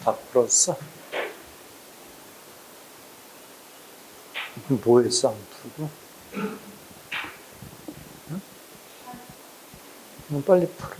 다 풀었어? 뭐 했어, 안 풀고? 응? 빨리 풀어.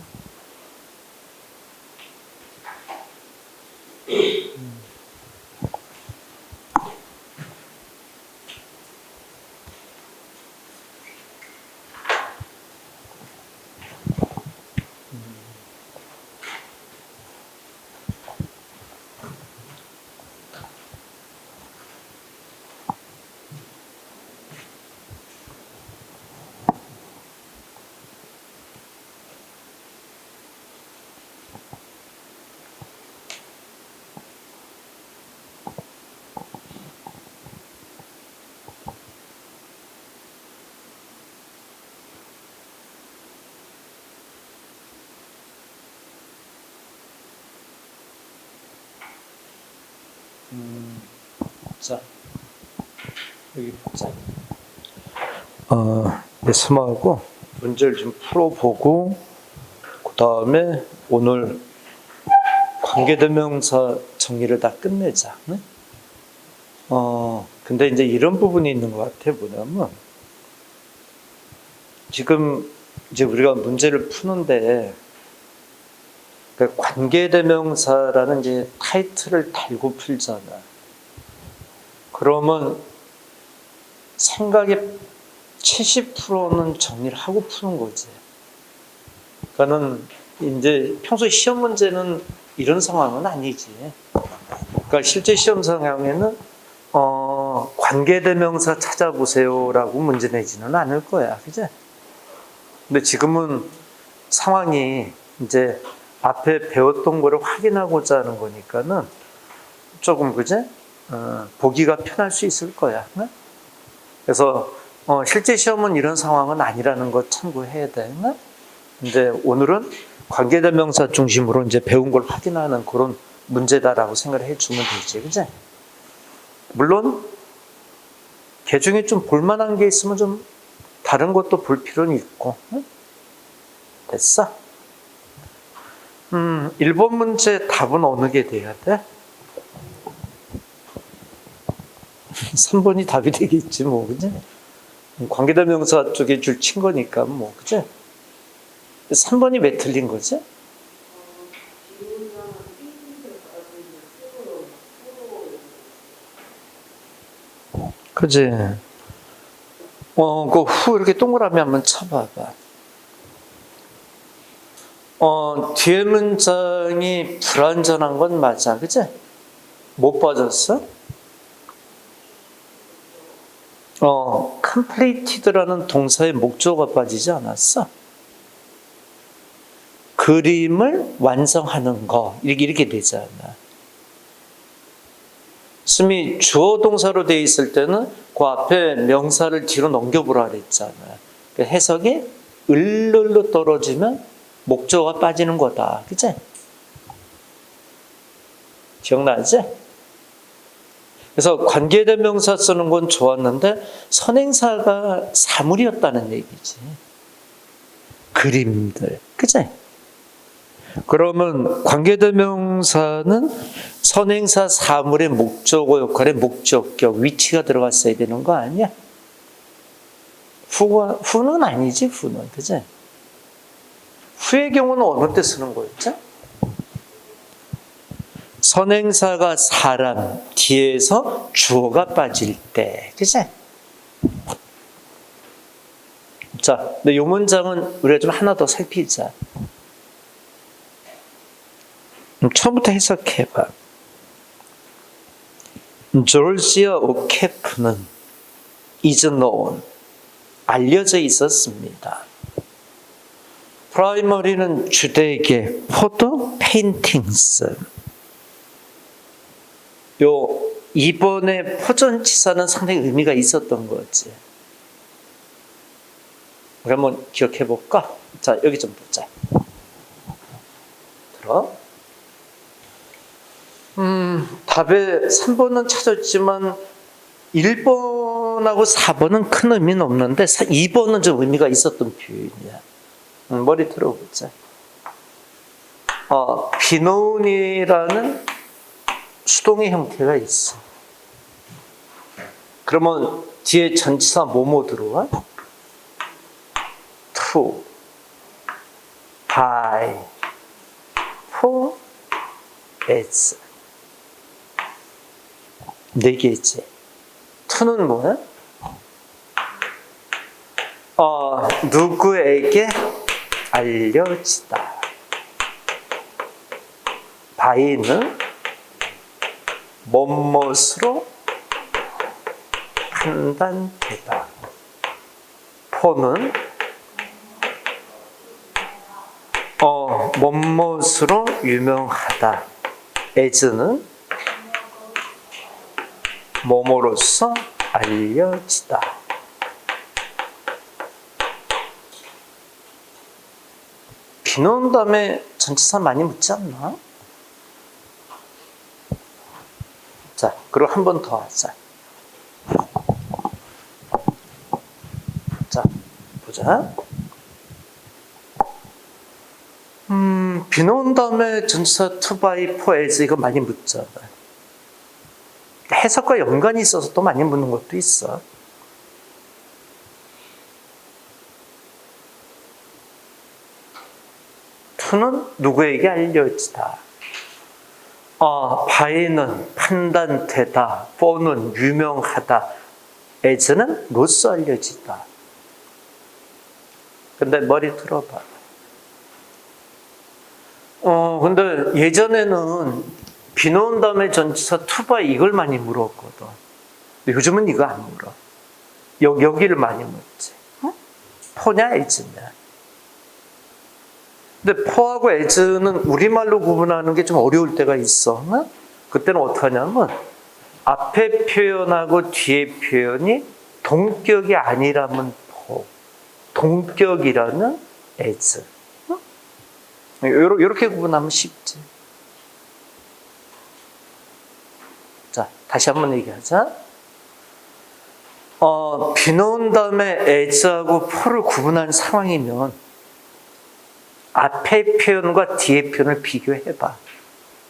자, 여기 보자. 예스마하고 문제를 좀 풀어보고, 그 다음에 오늘 관계대명사 정리를 다 끝내자. 네? 근데 이제 이런 부분이 있는 것 같아. 뭐냐면, 지금 이제 우리가 문제를 푸는데, 그 관계대명사라는 이제 타이틀을 달고 풀잖아. 그러면 생각의 70%는 정리를 하고 푸는 거지. 그러니까는 이제 평소 시험 문제는 이런 상황은 아니지. 그러니까 실제 시험 상황에는 관계대명사 찾아보세요라고 문제 내지는 않을 거야, 그지? 근데 지금은 상황이 이제 앞에 배웠던 거를 확인하고자 하는 거니까는 조금, 그지? 보기가 편할 수 있을 거야. 네? 그래서 실제 시험은 이런 상황은 아니라는 거 참고해야 돼. 네? 이제 오늘은 관계대명사 중심으로 이제 배운 걸 확인하는 그런 문제다라고 생각을 해주면 되지, 그지? 물론 개 중에 좀 볼만한 게 있으면 좀 다른 것도 볼 필요는 있고. 네? 됐어? 1번 문제 답은 어느 게 돼야 돼? 3번이 답이 되겠지, 뭐, 그지? 관계대명사 쪽에 줄 친 거니까, 뭐, 그지? 3번이 왜 틀린 거지? 그지? 그 후 이렇게 동그라미 한번 쳐봐봐. 뒤에 문장이 불완전한 건 맞아, 그지? 못 빠졌어? completed라는 동사의 목적어가 빠지지 않았어? 그림을 완성하는 거, 이렇게 되잖아. 숨이 주어 동사로 되어 있을 때는 그 앞에 명사를 뒤로 넘겨보라 그랬잖아. 해석이 을로 떨어지면 목적어가 빠지는 거다. 그치? 기억나지? 그래서 관계대명사 쓰는 건 좋았는데 선행사가 사물이었다는 얘기지. 그림들. 그치? 그러면 관계대명사는 선행사 사물의 목적어 역할에 목적격, 위치가 들어갔어야 되는 거 아니야? 후는 아니지, 후는. 그치? 후의 경우는 어느 때 쓰는 거였죠? 선행사가 사람, 뒤에서 주어가 빠질 때. 그치? 자, 근데 이 문장은 우리가 좀 하나 더 살피자. 처음부터 해석해봐. 조지아 오케프는 is known, 알려져 있었습니다. 프라이머리는 주되게 포도 페인팅스. 요 2번의 포전치사는 상당히 의미가 있었던 거지. 우리 한번 기억해 볼까? 자, 여기 좀 보자. 들어. 답에 3번은 찾았지만 1번하고 4번은 큰 의미는 없는데 2번은 좀 의미가 있었던 표현이야. 머리 들어보자. 비노운이라는 수동의 형태가 있어. 그러면 뒤에 전치사 뭐뭐 들어와? to, by, for, as. 네 개지. to는 뭐야? 누구에게 알려지다. by는 뭐뭇으로 판단되다. for는 뭐뭇으로 유명하다. as는 뭐뭐로서 알려지다. 비 놓은 다음에 전치사 많이 묻지 않나? 자, 그리고 한 번 더 하자. 자, 보자. 비 놓은 다음에 전치사 to, by, for, as 이거 많이 묻잖아. 해석과 연관이 있어서 또 많이 묻는 것도 있어. to는 누구에게 알려지다. by는 판단되다. for는 유명하다. as는 로써 알려지다. 근데 머리 들어봐. 근데 예전에는 비 놓은 다음에 전치사 to, by 이걸 많이 물었거든. 근데 요즘은 이거 안 물어. 여기를 많이 묻지. for냐 as냐. 근데 for하고 as는 우리말로 구분하는 게 좀 어려울 때가 있어. 그때는 어떻게 하냐면 앞에 표현하고 뒤에 표현이 동격이 아니라면 for, 동격이라면 as. 이렇게 구분하면 쉽지. 자, 다시 한번 얘기하자. 비 놓은 다음에 as하고 for를 구분하는 상황이면 앞에 표현과 뒤에 표현을 비교해봐.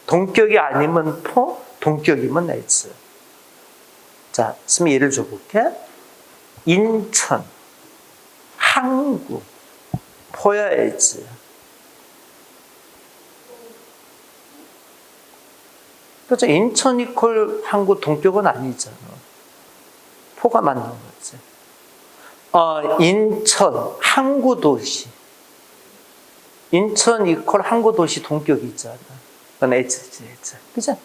동격이 아니면 for, 동격이면 as. 자, 있으면 예를 줘볼게. 인천, 항구, for야 as. 그렇죠. 인천 이퀄 항구 동격은 아니잖아. for가 맞는 거지. 인천, 항구 도시. 인천 이퀄 항구 도시 동격이 있잖아. 그건 as지, as. 그죠?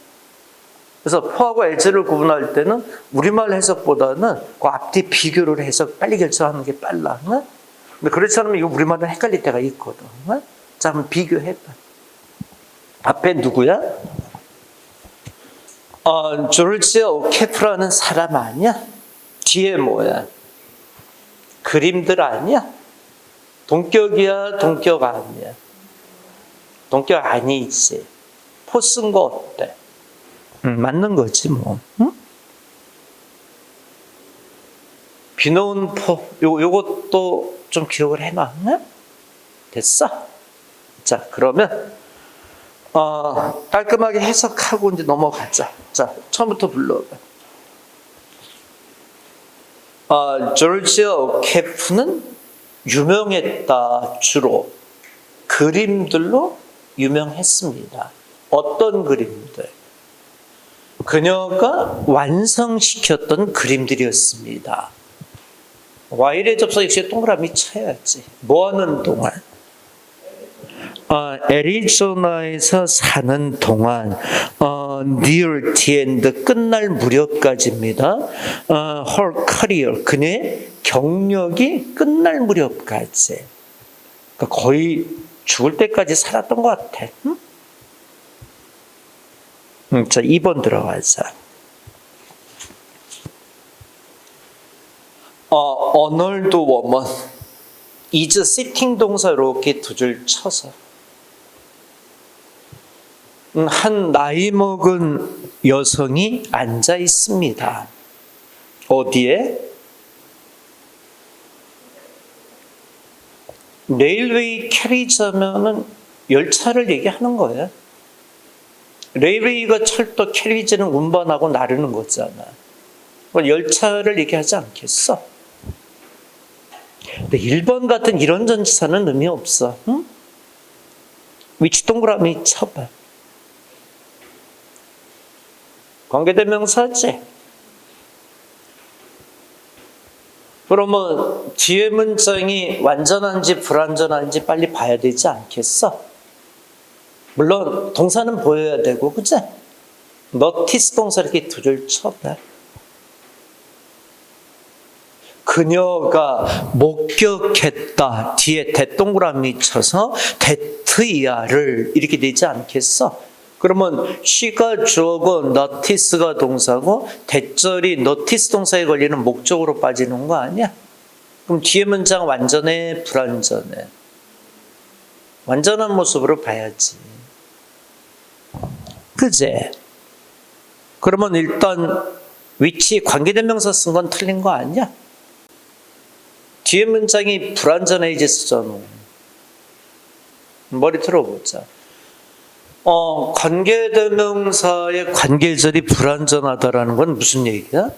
그래서 for하고 as를 구분할 때는 우리말 해석보다는 그 앞뒤 비교를 해서 빨리 결정하는 게 빨라. 근데 그렇지 않으면 이거 우리말은 헷갈릴 때가 있거든. 자, 한번 비교해봐. 앞에 누구야? 조르지아 오케프라는 사람 아니야? 뒤에 뭐야? 그림들 아니야? 동격이야? 동격 아니야? 동격 아니지. 포 쓴 거 어때? 맞는 거지 뭐. 응? 비 놓은 포 요것도 좀 기억을 해놔. 응? 됐어? 자, 그러면 깔끔하게 해석하고 이제 넘어가자. 자, 처음부터 불러봐. 조르지아 오케프는 유명했다. 주로 그림들로 유명했습니다. 어떤 그림들? 그녀가 완성시켰던 그림들이었습니다. 와일의 접속 역시 동그라미 쳐야지. 뭐하는 동안? 애리조나에서 사는 동안 near the end 끝날 무렵까지입니다. her career 그녀의 경력이 끝날 무렵까지. 그러니까 거의 죽을 때까지 살았던 것 같아. 응? 자, 2번 들어가자. 어널드 워먼 is sitting 동사 이렇게 두 줄 쳐서 한 나이 먹은 여성이 앉아 있습니다. 어디에? 레일웨이 캐리지하면은 열차를 얘기하는 거예요. 레일웨이가 철도, 캐리지는 운반하고 나르는 거잖아. 열차를 얘기하지 않겠어? 근데 1번 같은 이런 전치사는 의미 없어. 응? 위치 동그라미 쳐봐. 관계대명사지. 그러면 뒤에 문장이 완전한지 불완전한지 빨리 봐야 되지 않겠어? 물론 동사는 보여야 되고, 그치? notice 동사 이렇게 두 줄 쳐봐. 그녀가 목격했다. 뒤에 대동그라미 쳐서 대트이야를 이렇게 되지 않겠어? 그러면 she가 주어고 notice가 동사고 대절이 notice 동사에 걸리는 목적으로 빠지는 거 아니야? 그럼 뒤에 문장 완전해, 불완전해? 완전한 모습으로 봐야지. 그제? 그러면 일단 위치 관계대명사 쓴 건 틀린 거 아니야? 뒤에 문장이 불완전해졌잖아. 머리 틀어보자. 관계대명사의 관계절이 불완전하다라는 건 무슨 얘기야?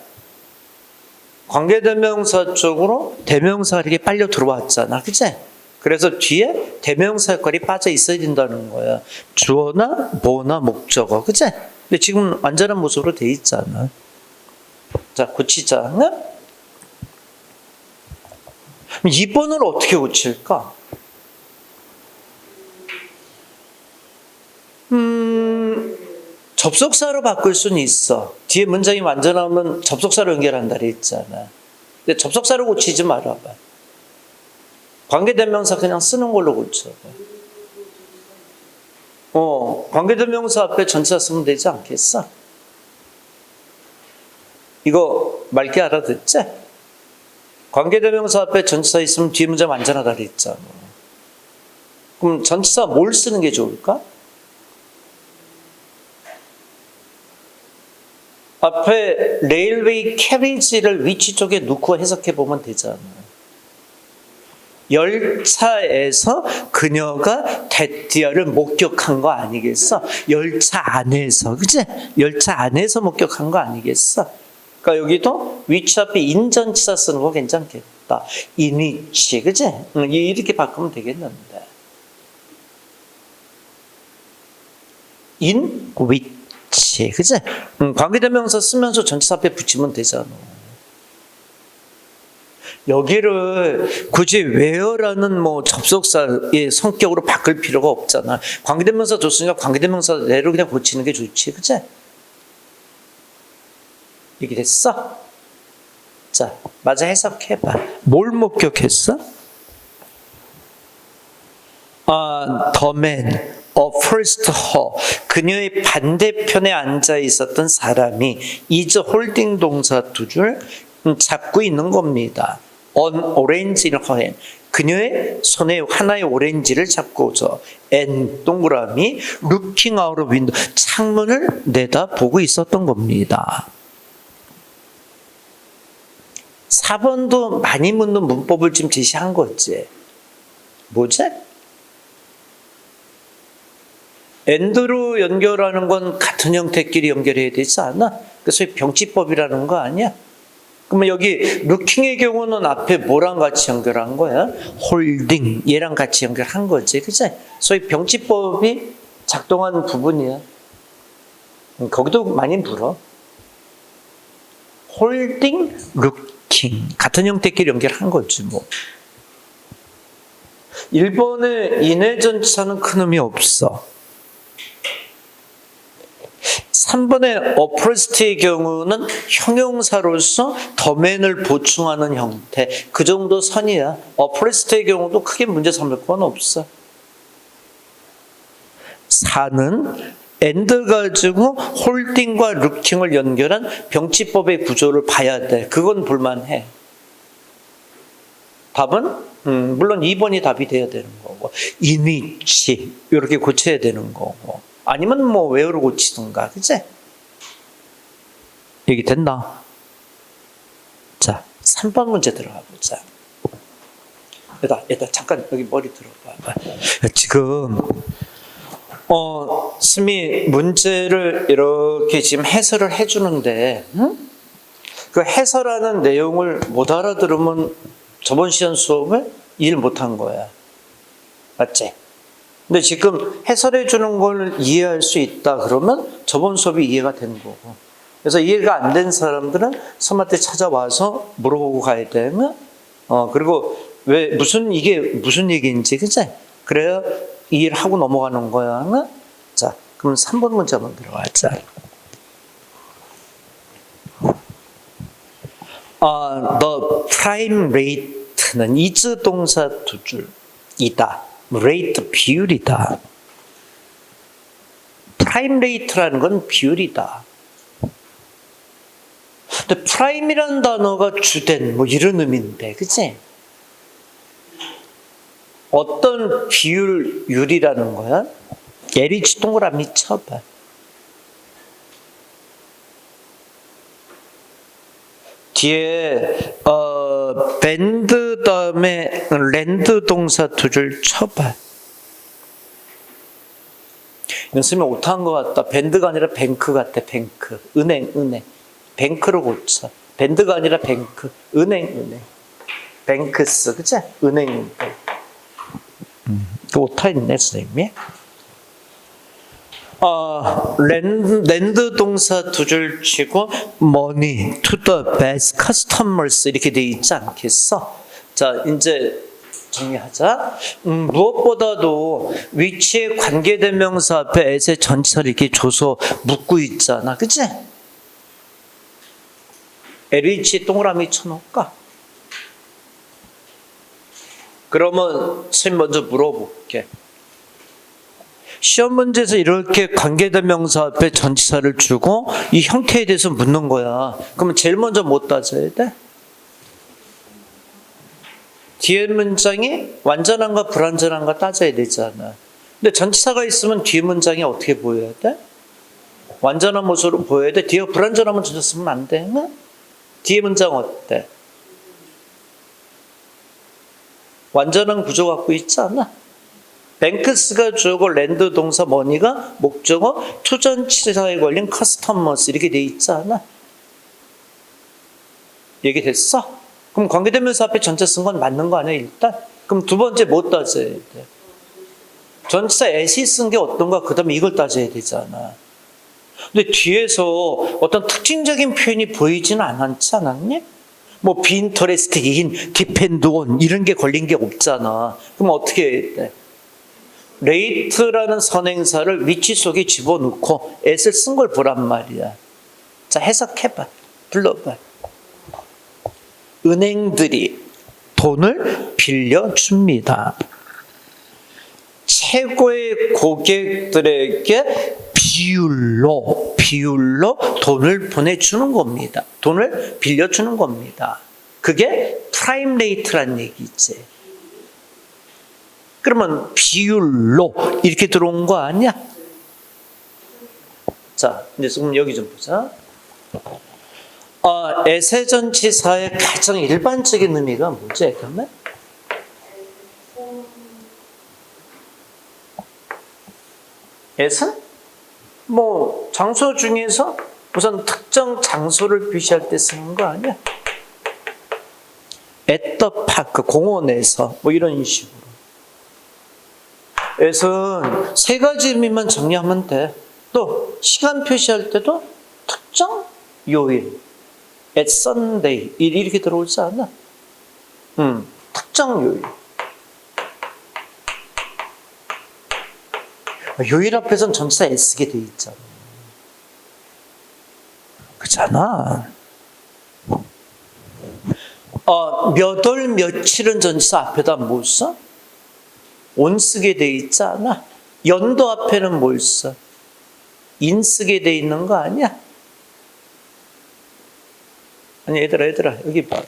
관계대명사 쪽으로 대명사 이렇게 빨려 들어왔잖아. 그치? 그래서 뒤에 대명사 역할이 빠져 있어야 된다는 거야. 주어나 뭐나 목적어. 그치? 근데 지금 완전한 모습으로 돼 있잖아. 자, 고치자. 네? 2번을 어떻게 고칠까? 접속사로 바꿀 수는 있어. 뒤에 문장이 완전하면 접속사로 연결한다 그랬잖아. 근데 접속사로 고치지 말아봐. 관계대명사 그냥 쓰는 걸로 고쳐봐. 관계대명사 앞에 전치사 쓰면 되지 않겠어? 이거 맑게 알아듣지? 관계대명사 앞에 전치사 있으면 뒤에 문장 완전하다 그랬잖아. 그럼 전치사 뭘 쓰는 게 좋을까? 앞에 레일웨이 캐리지를 위치 쪽에 놓고 해석해 보면 되잖아. 열차에서 그녀가 데티아를 목격한 거 아니겠어? 열차 안에서, 그치? 열차 안에서 목격한 거 아니겠어? 그러니까 여기도 위치 앞에 인전치사 쓰는 거 괜찮겠다. 인위치, 그치? 이렇게 바꾸면 되겠는데. 인위치, 그치? 관계대명사 쓰면서 전치사 앞에 붙이면 되잖아. 여기를 굳이 where라는 접속사의 성격으로 바꿀 필요가 없잖아. 관계대명사 줬으니까 관계대명사대로 그냥 고치는 게 좋지, 그치? 이게 됐어? 자, 맞아 해석해봐. 뭘 목격했어? The man, first her. 그녀의 반대편에 앉아 있었던 사람이 is holding 동사 두 줄 잡고 있는 겁니다. On orange in her hand. 그녀의 손에 하나의 오렌지를 잡고서 and 동그라미 looking out of window. 창문을 내다보고 있었던 겁니다. 4번도 많이 묻는 문법을 지금 제시한 거지. 뭐지? and로 연결하는 건 같은 형태끼리 연결해야 되지 않아? 그래서 병치법이라는 거 아니야? 그러면 여기 looking의 경우는 앞에 뭐랑 같이 연결한 거야? holding 얘랑 같이 연결한 거지, 그치? 소위 병치법이 작동하는 부분이야. 거기도 많이 물어. holding, looking 같은 형태끼리 연결한 거지 뭐. 1번의 인해전치사는 큰 의미 없어. 3번의 oppressed의 경우는 형용사로서 더맨을 보충하는 형태. 그 정도 선이야. oppressed의 경우도 크게 문제 삼을 건 없어. 4는 and 가지고 holding과 looking을 연결한 병치법의 구조를 봐야 돼. 그건 볼만해. 답은? 물론 2번이 답이 돼야 되는 거고. 인위치 이렇게 고쳐야 되는 거고. 아니면 where로 고치든가, 그치? 얘기 됐나? 자, 3번 문제 들어가 보자. 얘다 잠깐 여기 머리 들어봐. 지금 스미 문제를 이렇게 지금 해설을 해주는데, 응? 그 해설하는 내용을 못 알아들으면 저번 시간 수업을 이해 못한 거야. 맞지? 근데 지금 해설해 주는 걸 이해할 수 있다 그러면 저번 수업이 이해가 되는 거고. 그래서 이해가 안 된 사람들은 선생님한테 찾아와서 물어보고 가야 되면, 그리고 이게 무슨 얘기인지, 그치? 그래야 이해를 하고 넘어가는 거야. 응? 자, 그럼 3번 문제 한번 들어가자. The prime rate는 is 동사 두 줄이다. rate 비율이다. prime rate라는 건 비율이다. 근데 prime이라는 단어가 주된 뭐 이런 의미인데, 그치? 어떤 비율이라는 거야? 예리치 동그라미 쳐봐. 뒤에 밴드 다음에 랜드 동사 두 줄 쳐봐. 이건 쓰면 못한 것 같다. 밴드가 아니라 뱅크 같아. 뱅크. 은행. 뱅크로 고쳐. 밴드가 아니라 뱅크. 은행. 뱅크스. 그치? 은행인데. 그 오타 있네, 선생님이. 랜드 동사 두 줄 치고 money to the best customers 이렇게 돼 있지 않겠어? 자, 이제 정리하자. 무엇보다도 위치에 관계대명사 앞에 에세 전치사를 이렇게 줘서 묶고 있잖아, 그치? LH 동그라미 쳐놓을까? 그러면 선생님 먼저 물어볼게. 시험 문제에서 이렇게 관계대명사 앞에 전치사를 주고 이 형태에 대해서 묻는 거야. 그러면 제일 먼저 뭐 따져야 돼? 뒤에 문장이 완전한가 불완전한가 따져야 되잖아. 근데 전치사가 있으면 뒤에 문장이 어떻게 보여야 돼? 완전한 모습으로 보여야 돼. 뒤에 불완전하면 전치사 쓰면 안 돼. 응? 뒤에 문장 어때? 완전한 구조 갖고 있지 않아? 뱅크스가 주어고 랜드 동사 머니가 목적어 투전치사에 걸린 커스터머스 이렇게 돼 있지 않아? 얘기됐어? 그럼 관계대명사 앞에 전체 쓴 건 맞는 거 아니야 일단? 그럼 두 번째 뭐 따져야 돼? 전치사 에시 쓴 게 어떤가 그 다음에 이걸 따져야 되잖아. 근데 뒤에서 어떤 특징적인 표현이 보이지는 않지 않았니? 뭐 be interested in, depend on 이런 게 걸린 게 없잖아. 그럼 어떻게 해야 돼? 레이트라는 선행사를 위치 속에 집어넣고 s를 쓴 걸 보란 말이야. 자, 해석해봐. 불러봐. 은행들이 돈을 빌려줍니다. 최고의 고객들에게 비율로 돈을 보내주는 겁니다. 돈을 빌려주는 겁니다. 그게 프라임 레이트란 얘기지. 그러면 비율로 이렇게 들어온 거 아니야? 자, 이제 지금 여기 좀 보자. 에세전치사의 가장 일반적인 의미가 뭐지? 그러면 에는 뭐 장소 중에서 우선 특정 장소를 표시할 때 쓰는 거 아니야? at the park, 공원에서 뭐 이런 식으로. 에는 세 가지 의미만 정리하면 돼. 또 시간 표시할 때도 특정 요일, at Sunday 이렇게 들어오지 않아? 특정 요일. 요일 앞에서는 전치사 애쓰게 돼 있잖아. 그렇잖아. 몇 월 며칠은 전치사 앞에다 뭘 써? 온 쓰게 돼 있지 않아? 연도 앞에는 뭘 써? 인 쓰게 돼 있는 거 아니야? 아니 얘들아 여기 봐.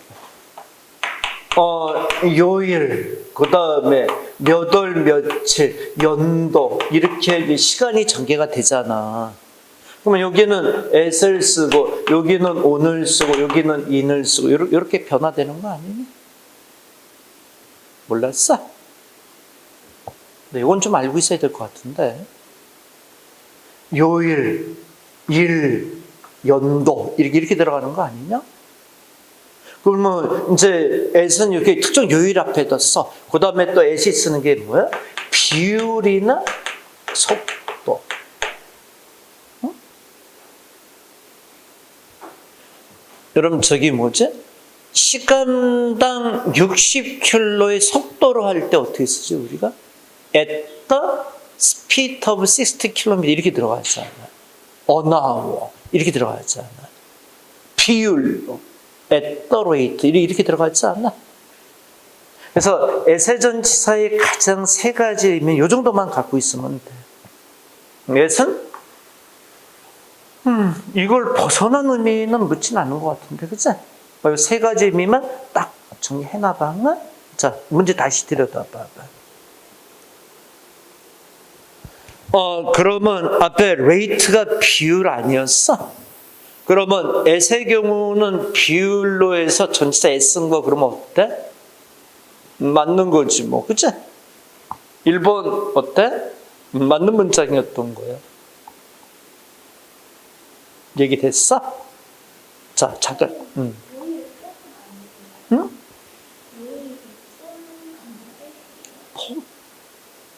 요일, 그 다음에 몇 월 며칠, 연도 이렇게 시간이 전개가 되잖아. 그러면 여기는 at을 쓰고 여기는 on을 쓰고 여기는 in을 쓰고 이렇게 변화되는 거 아니니? 몰랐어? 근데 이건 좀 알고 있어야 될 것 같은데. 요일, 일, 연도 이렇게 들어가는 거 아니냐? 그러면 이제 at은 이렇게 특정 요일 앞에다 써. 그 다음에 또 at이 쓰는 게 뭐야? 비율이나 속도. 응? 여러분 저기 뭐지? 시간당 60km의 속도로 할 때 어떻게 쓰지 우리가? At the speed of 60km 이렇게 들어가잖아. an hour 이렇게 들어가잖아. 비율로 at the rate 이렇게 들어가지 않나? 그래서 에세전치사의 가장 세 가지 의미 이 정도만 갖고 있으면 돼. at은 이걸 벗어난 의미는 묻진 않은 것 같은데, 그치? 이 세 가지 의미만 딱 정리해놔봐. 자, 문제 다시 들여다봐봐. 그러면 앞에 레이트가 비율 아니었어? 그러면 at의 경우는 비율로 해서 전치사 at 쓴 거 그러면 어때? 맞는 거지 뭐, 그치? 1번 어때? 맞는 문장이었던 거야. 얘기됐어? 자, 잠깐. 응?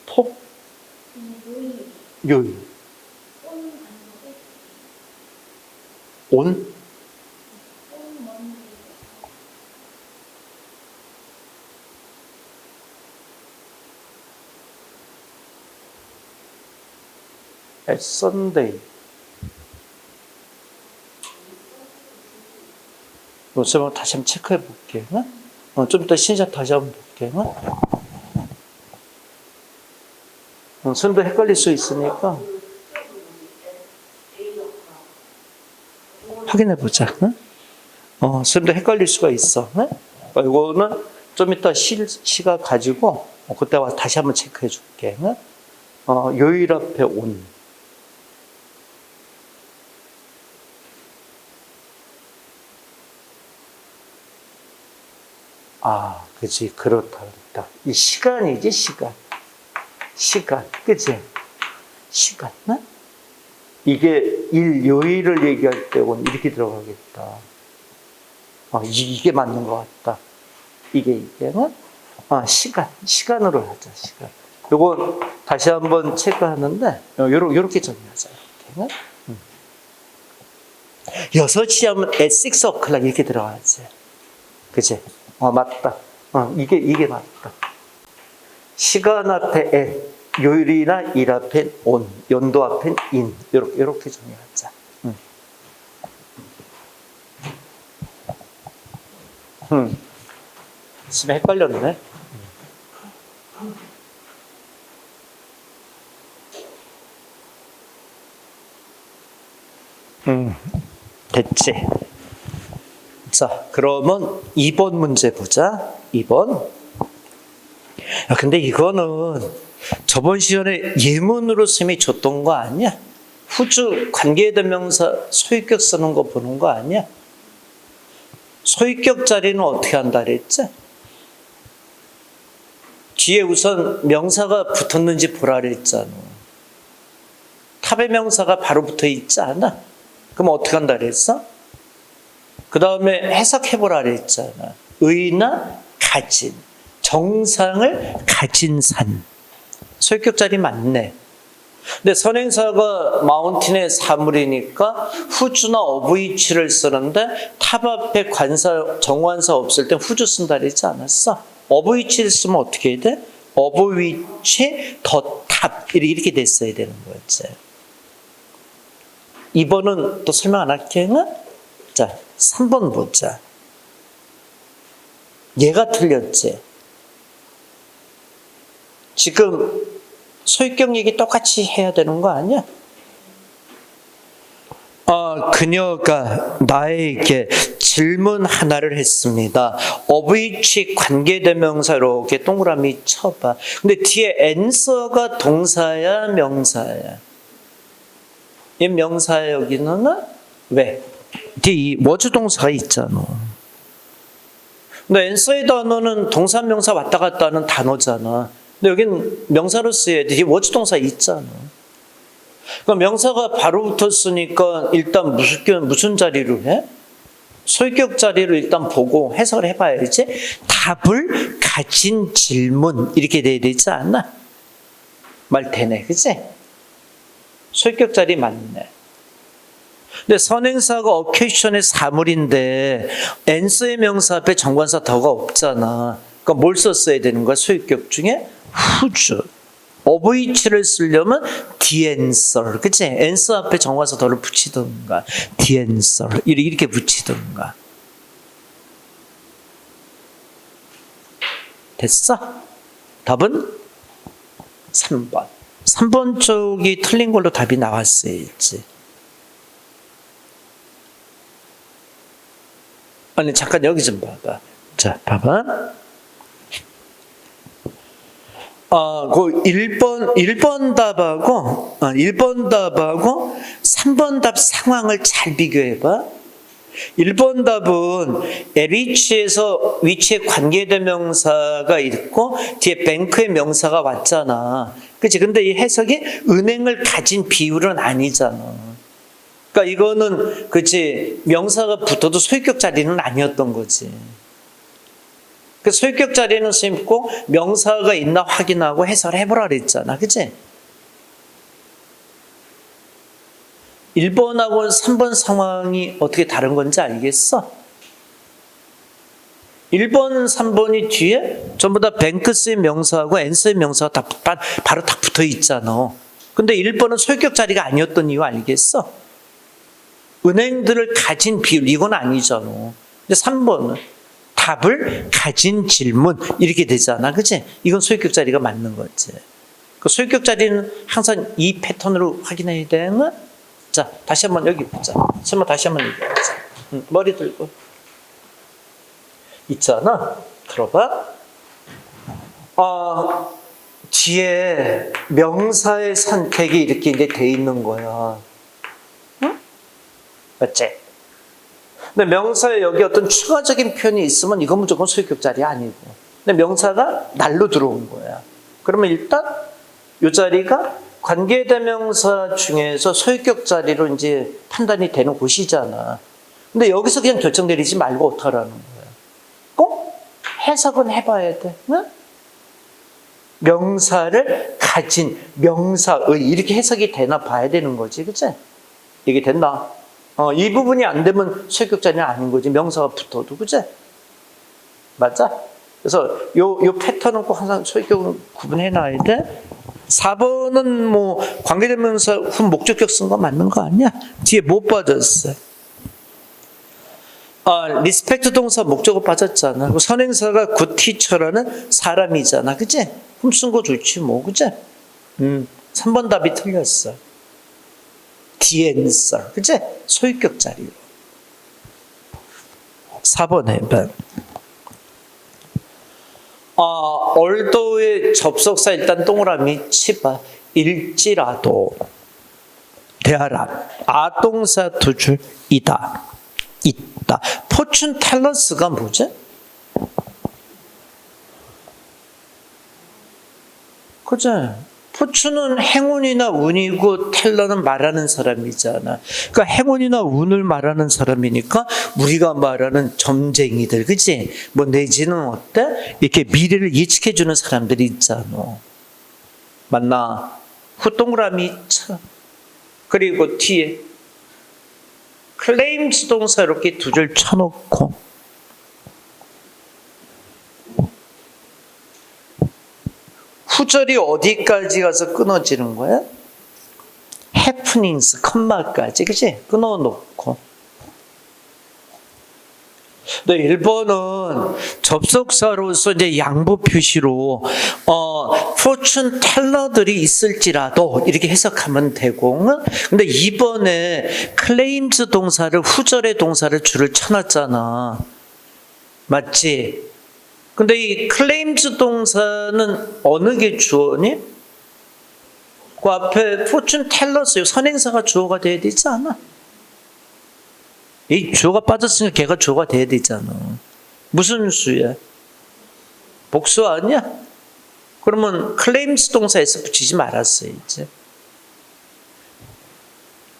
폭? 요일. 온? At Sunday. 요즘 다시 한번 체크해 볼게. 좀 이따 신작 다시 한번 볼게. 선도 헷갈릴 수 있으니까 확인해 보자. 선도 헷갈릴 수가 있어. 이거는 좀 이따 시가 가지고 그때 와서 다시 한번 체크해 줄게. 요일 앞에 온. 그치, 그렇다. 이 시간이지, 시간. 시간, 그치? 시간, 이게 요일을 얘기할 때는 이렇게 들어가겠다. 이게 맞는 것 같다. 이게, 시간으로 하자, 시간. 요건 다시 한번 체크하는데, 요렇게 정리하자. 이렇게. 6시 하면 at 6 o'clock 이렇게 들어가지. 그치? 맞다. 이게 맞다. 시간 앞에 at, 요일이나 일 앞에 on, 연도 앞에 in. 이렇게 정리하자. 지금 헷갈렸네. 됐지. 자, 그러면 2번 문제 보자. 2번. 근데 이거는 저번 시간에 예문으로 쌤이 줬던 거 아니야? 후주 관계대명사 소유격 쓰는 거 보는 거 아니야? 소유격 자리는 어떻게 한다 그랬지? 뒤에 우선 명사가 붙었는지 보라 그랬잖아. 탑에 명사가 바로 붙어 있지 않아? 그럼 어떻게 한다 그랬어? 그 다음에 해석해보라 그랬잖아. 의나 가진, 정상을 가진 산. 소유격 자리 맞네. 근데 선행사가 마운틴의 사물이니까 후주나 어브이치를 쓰는데 탑 앞에 관사, 정관사 없을 때 후주 쓴다 그러지 않았어? 어브이치를 쓰면 어떻게 해야 돼? 어브이치 더 탑 이렇게 됐어야 되는 거였지. 2번은 또 설명 안 할게. 자, 3번 보자. 얘가 틀렸지. 지금 소유격 얘기 똑같이 해야 되는 거 아니야? 그녀가 나에게 질문 하나를 했습니다. 어브이치 관계대명사로 이렇게 동그라미 쳐봐. 근데 뒤에 answer가 동사야, 명사야? 이 명사야, 여기는 왜? 뒤에 이 was 동사가 있잖아. 근데 엔서의 단어는 동사, 명사 왔다 갔다 하는 단어잖아. 근데 여긴 명사로 써야 돼. 워치 동사 있잖아. 그러니까 명사가 바로 붙었으니까 일단 무슨 자리로 해? 소유격 자리를 일단 보고 해석을 해봐야지. 답을 가진 질문 이렇게 돼야 되지 않나? 말 되네, 그치? 소유격 자리 맞네. 근데 선행사가 occasion의 사물인데 answer의 명사 앞에 정관사 더가 없잖아. 그러니까 뭘 썼어야 되는 거야? 소유격 중에 whose. of which를 쓰려면 the answer, 그치? answer 앞에 정관사 더를 붙이던가 the answer 이렇게 붙이던가. 됐어? 답은 3번. 3번 쪽이 틀린 걸로 답이 나왔어야지. 아니 잠깐 여기 좀 봐봐. 자, 봐봐. 그 1번 답하고 3번 답 상황을 잘 비교해봐. 1번 답은 LH에서 위치에 관계대명사가 있고 뒤에 뱅크의 명사가 왔잖아. 그치? 근데 이 해석이 은행을 가진 비율은 아니잖아. 그러니까 이거는 그치? 명사가 붙어도 소유격 자리는 아니었던 거지. 그 소유격 자리는 심고 명사가 있나 확인하고 해석을 해보라 그랬잖아. 그치? 1번하고 3번 상황이 어떻게 다른 건지 알겠어? 1번, 3번이 뒤에 전부 다 뱅크스의 명사하고 앤서의 명사가 다 바로 딱 붙어 있잖아. 근데 1번은 소유격 자리가 아니었던 이유 알겠어? 은행들을 가진 비율, 이건 아니잖아. 근데 3번은 답을 가진 질문 이렇게 되잖아. 그치? 이건 소유격 자리가 맞는 거지. 그 소유격 자리는 항상 이 패턴으로 확인해야 되는. 자, 다시 한번 여기 보자. 설마 다시 한번 얘기해보자. 머리 들고 있잖아. 들어봐. 뒤에 명사의 선택이 이렇게 이제 돼 있는 거야. 응? 맞지? 근데 명사에 여기 어떤 추가적인 표현이 있으면 이건 무조건 소유격 자리 아니고. 근데 명사가 날로 들어온 거야. 그러면 일단 이 자리가 관계대명사 중에서 소유격 자리로 이제 판단이 되는 곳이잖아. 근데 여기서 그냥 결정 내리지 말고 어떡하라는 거야. 꼭 해석은 해봐야 돼. 응? 명사를 가진 명사의 이렇게 해석이 되나 봐야 되는 거지. 그치? 이게 됐나? 이 부분이 안 되면 소유격 자리는 아닌 거지. 명사가 붙어도. 그치? 맞아? 그래서 요 패턴은 꼭 항상 소유격은 구분해 놔야 돼. 4번은 뭐 관계대명사 후 목적격 쓴 거 맞는 거 아니야? 뒤에 뭐 빠졌어? 리스펙트 동사 목적어 빠졌잖아. 그리고 선행사가 good teacher라는 사람이잖아. 그치? 그럼 쓴 거 좋지 뭐. 그치? 3번 답이 틀렸어. the answer. 그치? 소유격 자리로. 4번 해봐. 얼도의 접속사 일단 동그라미 치봐. 일지라도 대하라. 아동사 두 줄 있다. 포춘 텔러스가 뭐지? 그치? 포춘은 행운이나 운이고 텔러는 말하는 사람이잖아. 그러니까 행운이나 운을 말하는 사람이니까 우리가 말하는 점쟁이들, 그치? 뭐 내지는 어때? 이렇게 미래를 예측해주는 사람들이 있잖아. 맞나? 후 동그라미 쳐. 그리고 뒤에 클레임스 동사 이렇게 두 줄 쳐놓고 후절이 어디까지 가서 끊어지는 거야? happenings, 컴마까지, 그치? 끊어놓고. 근데 1번은 접속사로서 이제 양보 표시로, fortune teller들이 있을지라도 이렇게 해석하면 되고, 근데 2번에 claims 동사를, 후절의 동사를 줄을 쳐놨잖아. 맞지? 근데 이 claims 동사는 어느 게 주어니? 그 앞에 fortune tellers, 선행사가 주어가 돼야 되지 않아? 이 주어가 빠졌으니까 걔가 주어가 돼야 되잖아. 무슨 수야? 복수 아니야? 그러면 claims 동사 S 붙이지 말았어요, 이제.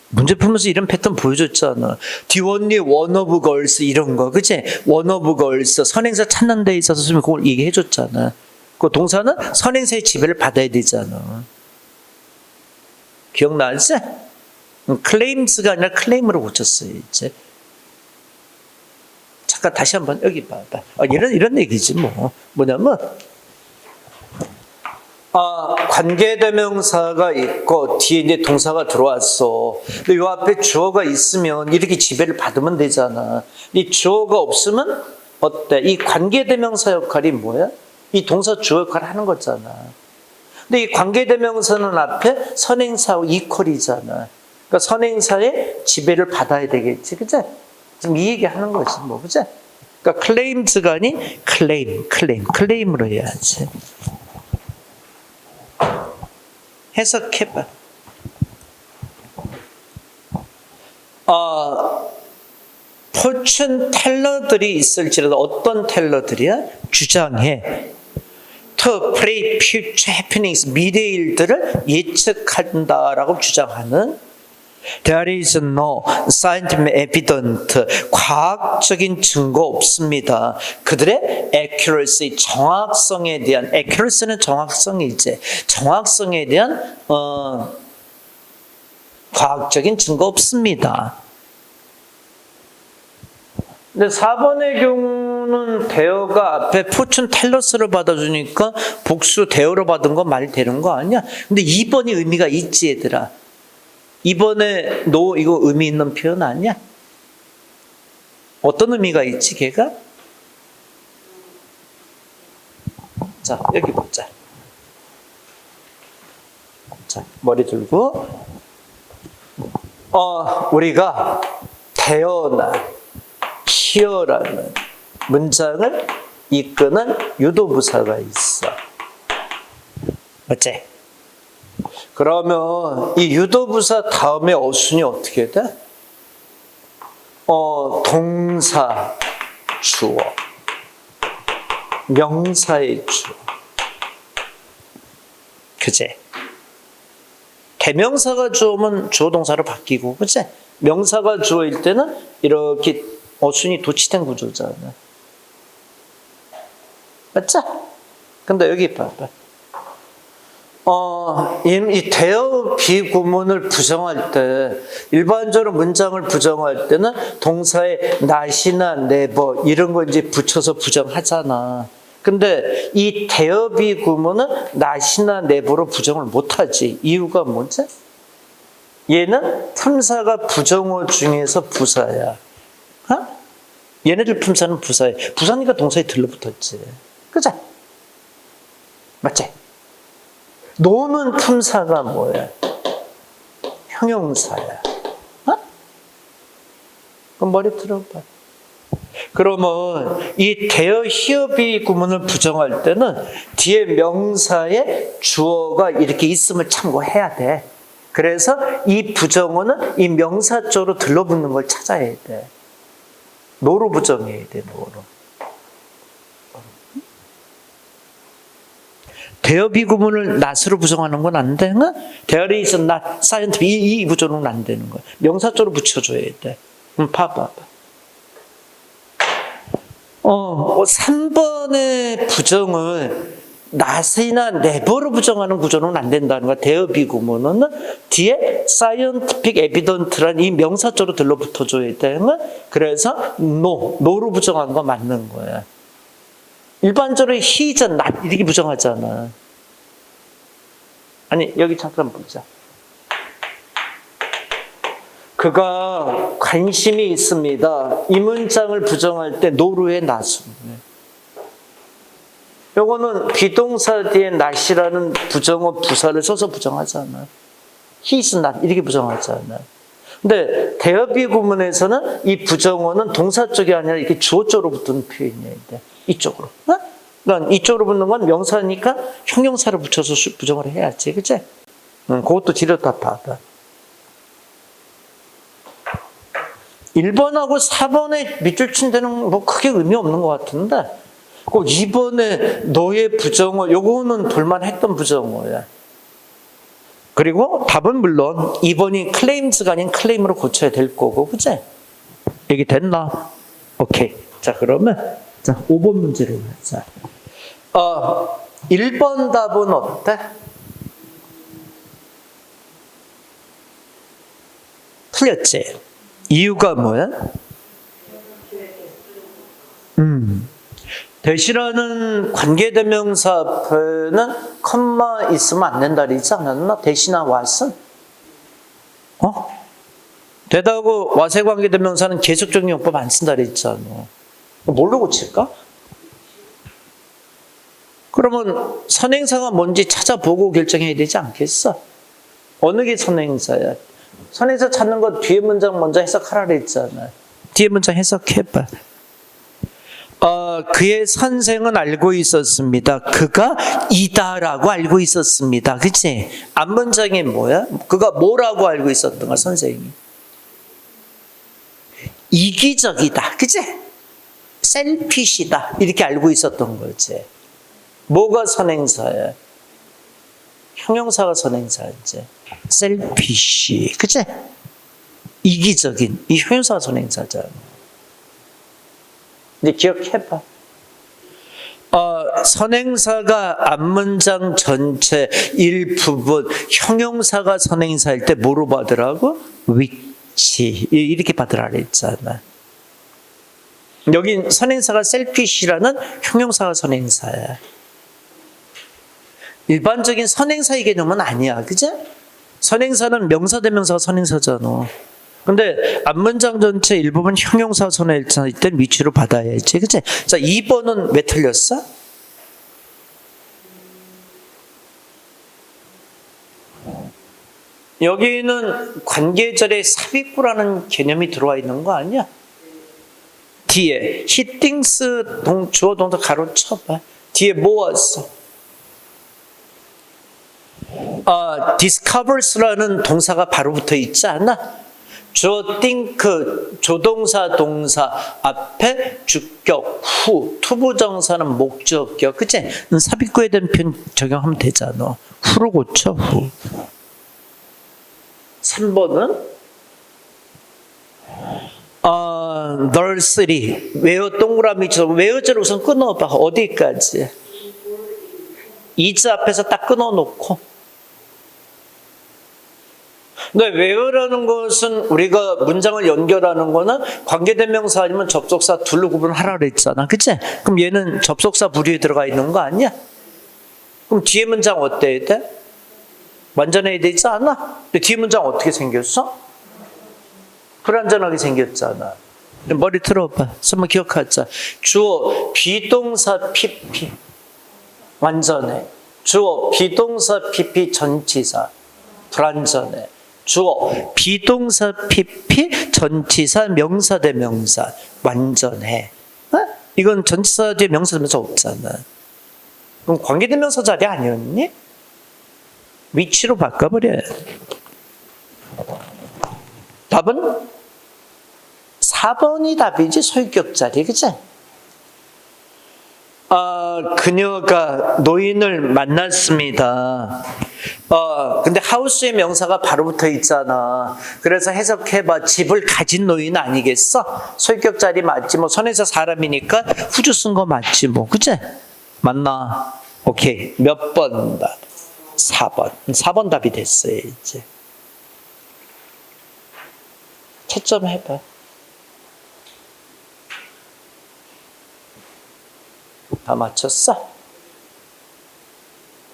문제 풀면서 이런 패턴 보여줬잖아. 디원리 one of girls 이런 거, 그치? one of girls 선행사 찾는 데 있어서 그걸 얘기해줬잖아. 그 동사는 선행사의 지배를 받아야 되잖아. 기억나지? claims가 아니라 claim으로 고쳤어요, 이제. 잠깐 다시 한번 여기 봐봐. 이런 얘기지 뭐. 뭐냐면 관계대명사가 있고 뒤에 이제 동사가 들어왔어. 근데 요 앞에 주어가 있으면 이렇게 지배를 받으면 되잖아. 이 주어가 없으면 어때? 이 관계대명사 역할이 뭐야? 이 동사 주어 역할을 하는 거잖아. 근데 이 관계대명사는 앞에 선행사하고 이퀄이잖아. 그러니까 선행사의 지배를 받아야 되겠지, 그치? 지금 이 얘기 하는 거지, 뭐, 그치? 그러니까 claims가 아닌 claim으로 해야지. 해석해봐. 포춘 텔러들이 있을지라도 어떤 텔러들이야? 주장해. To predict future happenings, 미래의 일들을 예측한다라고 주장하는 There is no scientific evidence, 과학적인 증거 없습니다. 그들의 accuracy, 정확성에 대한, accuracy는 정확성이지, 정확성에 대한 과학적인 증거 없습니다. 근데 4번의 경우는 대어가 앞에 포춘 텔러스를 받아주니까 복수 대어로 받은 건 말이 되는 거 아니야? 근데 2번이 의미가 있지, 얘들아. 2번에 no 이거 의미 있는 표현 아니야? 어떤 의미가 있지, 걔가? 자, 여기 보자. 자, 머리 들고. 우리가 태어나 here라는 문장을 이끄는 유도부사가 있어. 어째? 그러면 이 유도부사 다음에 어순이 어떻게 돼? 동사, 주어, 명사의 주어. 그제? 대명사가 주어면 주어 동사로 바뀌고, 그제? 명사가 주어일 때는 이렇게 어순이 도치된 구조잖아. 맞죠? 근데 여기 봐봐. 이 대어 비구문을 부정할 때, 일반적으로 문장을 부정할 때는 동사에 not이나 never 이런 거 이제 붙여서 부정하잖아. 근데 이 대어 비구문은 not이나 never로 부정을 못하지. 이유가 뭐지? 얘는 품사가 부정어 중에서 부사야. 얘네들 품사는 부사야. 부사니까 동사에 들러붙었지. 그죠? 맞지? 노는 품사가 뭐야? 형용사야. 그럼 머리 들어봐. 그러면 이 대어 히어비 구문을 부정할 때는 뒤에 명사에 주어가 이렇게 있음을 참고해야 돼. 그래서 이 부정어는 이 명사 쪽으로 들러붙는 걸 찾아야 돼. 노로 부정해야 돼, 노로. 대어 비구문을 not으로 부정하는 건 안 돼. There is not scientific 이 구조는 안 되는 거야. 명사 쪽으로 붙여줘야 돼. 봐봐. 3번의 부정을 not이나 never로 부정하는 구조는 안 된다는 거야. 대어 비구문은 뒤에 scientific evidence란 이 명사 쪽으로 들러붙어줘야 돼. 그래서 no로 부정한 거 맞는 거야. 일반적으로 he is not 이렇게 부정하잖아. 아니, 여기 잠깐 보자. 그가 관심이 있습니다. 이 문장을 부정할 때 no로 해, not으로 해. 요거는 비동사 뒤에 not이라는 부정어 부사를 써서 부정하잖아. he is not 이렇게 부정하잖아. 근데 대어 비구문에서는 이 부정어는 동사 쪽이 아니라 이렇게 주어 쪽으로 붙는 표현이어야 돼. 이쪽으로. 그러니까 이쪽으로 붙는 건 명사니까 형용사를 붙여서 부정을 해야지. 그치? 그것도 뒤로 다 봐봐. 1번하고 4번에 밑줄 친 데는 뭐 크게 의미 없는 것 같은데 꼭 2번에 너의 부정어, 요거는 볼만했던 부정어야. 그리고 답은 물론 2번이 클레임즈가 아닌 클레임으로 고쳐야 될 거고, 그치? 얘기 됐나? 오케이. 자, 그러면, 자, 5번 문제로 가자. 1번 답은 어때? 틀렸지? 이유가 뭐야? 대시라는 관계대명사 앞에는 컴마 있으면 안 된다 그러지 않았나? 대시나 왓은? 대다고 왓의 관계대명사는 계속적인 용법 안 쓴다 그랬잖아. 뭘로 고칠까? 그러면 선행사가 뭔지 찾아보고 결정해야 되지 않겠어? 어느 게 선행사야? 선행사 찾는 거 뒤에 문장 먼저 해석하라 그랬잖아. 뒤에 문장 해석해봐. 그의 선생은 알고 있었습니다. 그가 이다라고 알고 있었습니다. 그치? 앞문장이 뭐야? 그가 뭐라고 알고 있었던가, 선생이? 이기적이다. 그치? 셀피시다. 이렇게 알고 있었던 거지. 뭐가 선행사야? 형용사가 선행사지. 셀피시. 그치? 이기적인. 이 형용사가 선행사잖아. 이제 기억해봐. 선행사가 앞문장 전체 일부분, 형용사가 선행사일 때 뭐로 받으라고? 위치. 이렇게 받으라 그랬잖아. 여긴 선행사가 셀피시라는 형용사가 선행사야. 일반적인 선행사의 개념은 아니야. 그치? 선행사는 명사 대명사가 선행사잖아. 근데 앞문장 전체 일부분 형용사 선행사일 땐 위치로 받아야지. 그치? 자, 2번은 왜 틀렸어? 여기는 관계절에 삽입구라는 개념이 들어와 있는 거 아니야? 뒤에 he thinks 주어 동사 가로 쳐봐. 뒤에 뭐 왔어? discovers라는 동사가 바로 붙어 있지 않아? 주어 think, 조동사 동사 앞에 주격 후, 투부정사는 목적격. 그치? 삽입구에 대한 표현 적용하면 되잖아. 후로 고쳐, 후. 3번은 nursery. 외어 동그라미 쳐. 외어절 우선 끊어봐. 어디까지? is 앞에서 딱 끊어놓고. 근데 외어라는 것은 우리가 문장을 연결하는 거는 관계대명사 아니면 접속사 둘로 구분하라 그랬잖아. 그치? 그럼 얘는 접속사 부류에 들어가 있는 거 아니야? 그럼 뒤에 문장 어때야 돼? 완전해야 되지 않아? 근데 뒤에 문장 어떻게 생겼어? 불완전하게 생겼잖아. 머리 틀어봐. 한번 기억하자. 주어 비동사 PP 완전해. 주어 비동사 PP 전치사 불완전해. 주어 비동사 PP 전치사 명사 대명사 완전해. 이건 전치사 뒤에 명사 대명사 없잖아. 그럼 관계대명사 자리 아니었니? 위치로 바꿔버려야 돼. 답은 4번이 답이지. 소유격 자리. 그치? 그녀가 노인을 만났습니다. 근데 하우스의 명사가 바로 붙어 있잖아. 그래서 해석해봐. 집을 가진 노인 아니겠어? 소유격 자리 맞지? 뭐 선에서 사람이니까 후주 쓴 거 맞지 뭐. 그치? 맞나? 오케이. 몇 번 답? 4번. 4번 답이 됐어요 이제. 채점 해봐. 다 맞췄어?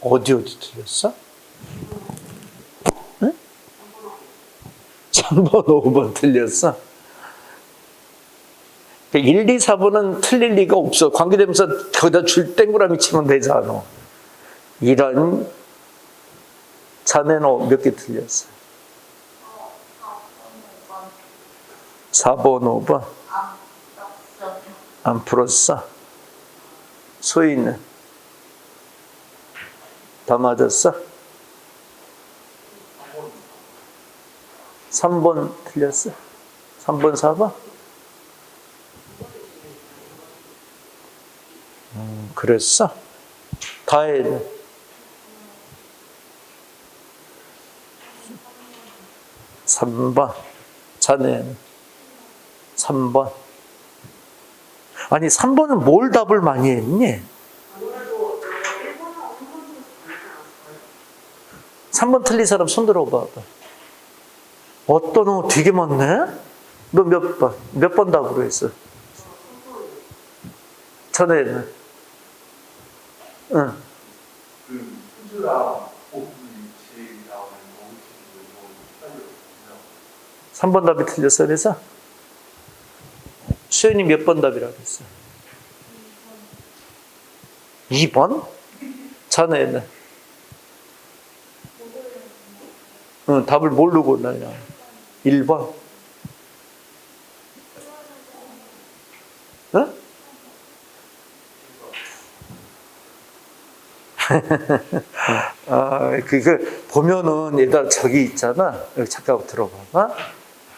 어디 틀렸어? 응? 3번, 5번 틀렸어? 1, 2, 4번은 틀릴 리가 없어. 관계대명사 거기다 줄 땡그라미 치면 되잖아. 이런 자네는 몇 개 틀렸어? 4번, 5번? 안 풀었어? 소희는? 다 맞았어? 3번 틀렸어? 3번, 4번? 그랬어? 다 해야 돼. 3번. 자네는 3번. 아니, 3번은 뭘 답을 많이 했니? 3번 틀린 사람 손 들어봐. 너 되게 많네? 너 몇 번? 몇 번 답으로 했어? 전에는? 응. 그 품주랑 오픈 위치 나오는 거 3번 답이 틀렸어, 그래서? 수연이 몇 번 답이라고 했어? 2번? 자네는? 응, 답을 뭘로 골라요? 1번? 응? 보면은, 얘들아, 저기 있잖아. 여기 잠깐 들어봐봐.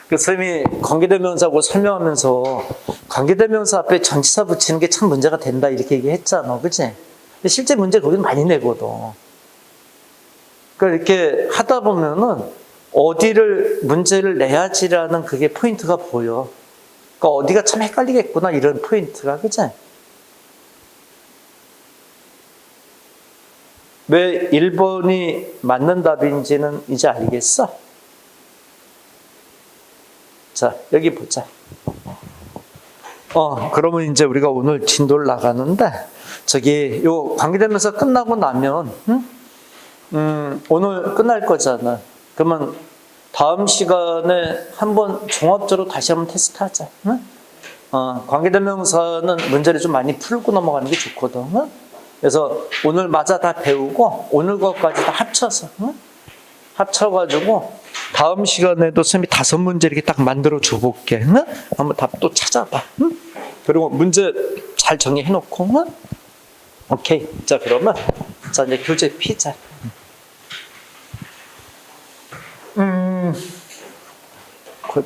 그 선생님이 관계대명사하고 설명하면서 관계대명사 앞에 전치사 붙이는 게 참 문제가 된다, 이렇게 얘기했잖아. 그치? 근데 실제 문제 거기는 많이 내거든. 그러니까 이렇게 하다 보면은 어디를 문제를 내야지라는 그게 포인트가 보여. 그러니까 어디가 참 헷갈리겠구나, 이런 포인트가. 그치? 왜 1번이 맞는 답인지는 이제 알겠어? 자, 여기 보자. 그러면 이제 우리가 오늘 진도를 나가는데, 저기, 요 관계대명사 끝나고 나면, 오늘 끝날 거잖아. 그러면 다음 시간에 한번 종합적으로 다시 한번 테스트 하자. 응? 관계대명사는 문제를 좀 많이 풀고 넘어가는 게 좋거든. 응? 그래서 오늘 마저 다 배우고, 오늘 것까지 다 합쳐서, 응? 합쳐가지고, 다음 시간에도 선생님이 5문제 이렇게 딱 만들어 줘볼게. 응? 한번 답 또 찾아봐. 응? 그리고 문제 잘 정리해놓고, 응? 오케이. 자, 그러면, 자, 이제 교재 피자.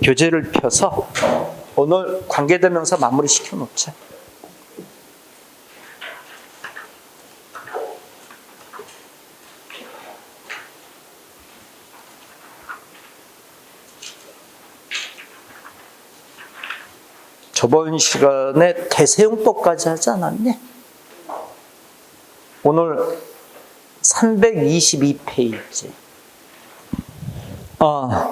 교재를 펴서 오늘 관계대명사 마무리 시켜놓자. 저번 시간에 대세용법까지 하지 않았니? 오늘 322페이지.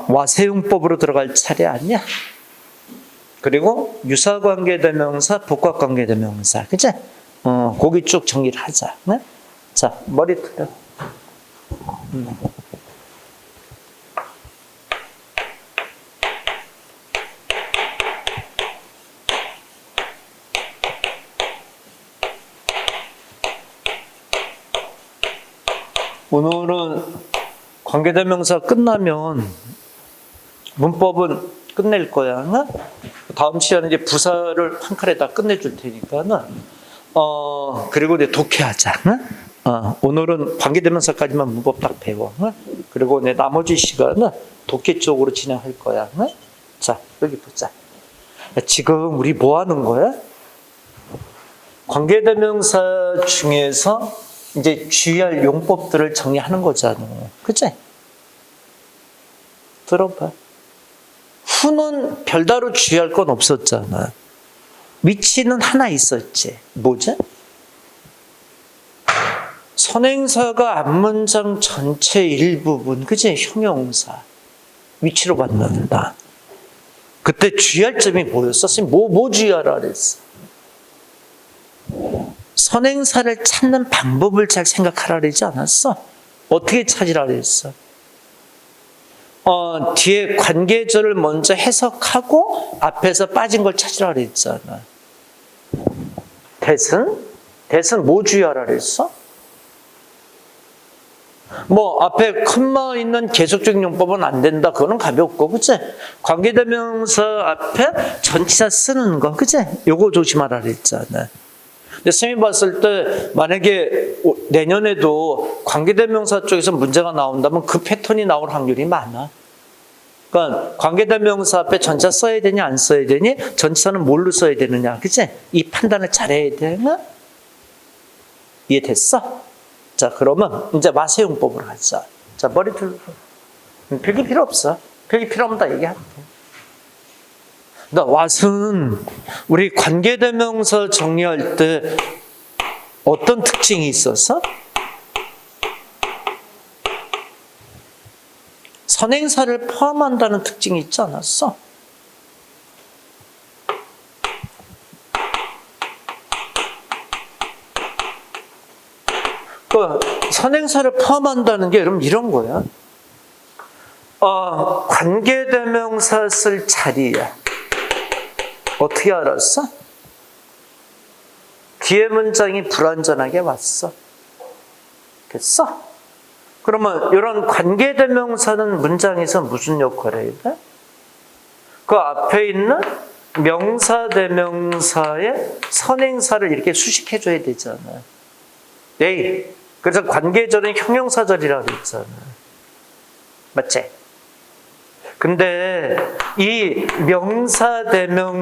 와세용법으로 들어갈 차례 아니야? 그리고 유사관계대명사, 복합관계대명사, 그치? 거기 쭉 정리를 하자. 네? 자, 머리 틀어. 오늘은 관계대명사 끝나면 문법은 끝낼 거야. 응? 다음 시간에 이제 부사를 한 칼에 다 끝내줄 테니까는 그리고 이제 독해하자. 응? 오늘은 관계대명사까지만 문법 딱 배워. 응? 그리고 내 나머지 시간은 독해 쪽으로 진행할 거야. 응? 자, 여기 보자. 지금 우리 뭐 하는 거야? 관계대명사 중에서 이제 주의할 용법들을 정리하는 거잖아. 그치? 들어봐. 후는 별다로 주의할 건 없었잖아. 위치는 하나 있었지. 뭐지? 선행사가 앞문장 전체 일부분, 그치? 형용사. 위치로 받는다. 그때 주의할 점이 뭐였어? 뭐 주의하라 그랬어? 선행사를 찾는 방법을 잘 생각하라 그러지 않았어? 어떻게 찾으라 그랬어? 뒤에 관계절을 먼저 해석하고 앞에서 빠진 걸 찾으라 그랬잖아. 대신 뭐 주의하라 그랬어? 뭐 앞에 컴마 있는 계속적인 용법은 안 된다. 그거는 가볍고, 그치? 관계대명사 앞에 전치사 쓰는 거, 그치? 요거 조심하라 그랬잖아. 근데 선생님이 봤을 때 만약에 내년에도 관계대명사 쪽에서 문제가 나온다면 그 패턴이 나올 확률이 많아. 그러니까 관계대명사 앞에 전차 써야 되냐 안 써야 되니, 전차는 뭘로 써야 되느냐, 그치? 이 판단을 잘해야 되나? 이해됐어? 자, 그러면 이제 와세용법으로 가자. 자, 머리 들고. 필기 필요 없어. 필기 필요 없다 얘기할게. 나 왓은 우리 관계대명사 정리할 때 어떤 특징이 있었어? 선행사를 포함한다는 특징이 있지 않았어? 그 선행사를 포함한다는 게 여러분 이런 거야. 관계대명사 쓸 자리야. 어떻게 알았어? 뒤에 문장이 불완전하게 왔어. 됐어? 그러면 이런 관계대명사는 문장에서 무슨 역할을 해야 돼? 그 앞에 있는 명사대명사의 선행사를 이렇게 수식해줘야 되잖아. 네. 그래서 관계절은 형용사절이라고 했잖아. 맞지? 근데 이 명사대명사의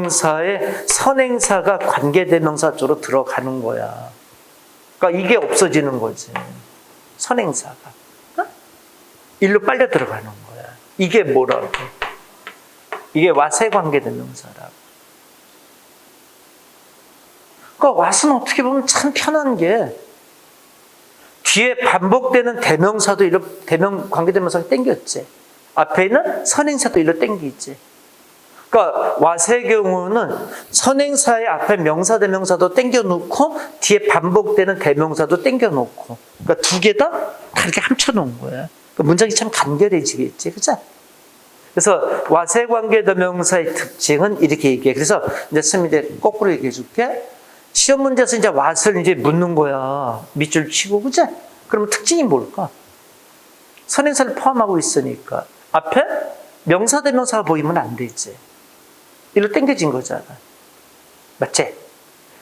선행사가 관계대명사 쪽으로 들어가는 거야. 그러니까 이게 없어지는 거지. 선행사가. 어? 일로 빨려 들어가는 거야. 이게 뭐라고? 이게 왓의 관계대명사라고. 그러니까 왓은 어떻게 보면 참 편한 게 뒤에 반복되는 대명사도 일로 관계대명사가 땡겼지. 앞에 있는 선행사도 일로 땡기지. 그러니까 왓의 경우는 선행사의 앞에 명사대명사도 땡겨놓고 뒤에 반복되는 대명사도 땡겨놓고, 그러니까 두 개 다 이렇게 합쳐놓은 거야. 그러니까 문장이 참 간결해지겠지, 그죠? 그래서 왓의 관계대명사의 특징은 이렇게 얘기해. 그래서 이제 선생님이 거꾸로 얘기해 줄게. 시험 문제에서 이제 왓을 이제 묻는 거야. 밑줄 치고, 그죠? 그러면 특징이 뭘까? 선행사를 포함하고 있으니까 앞에 명사대명사가 보이면 안 되지. 이리로 땡겨진 거잖아. 맞지?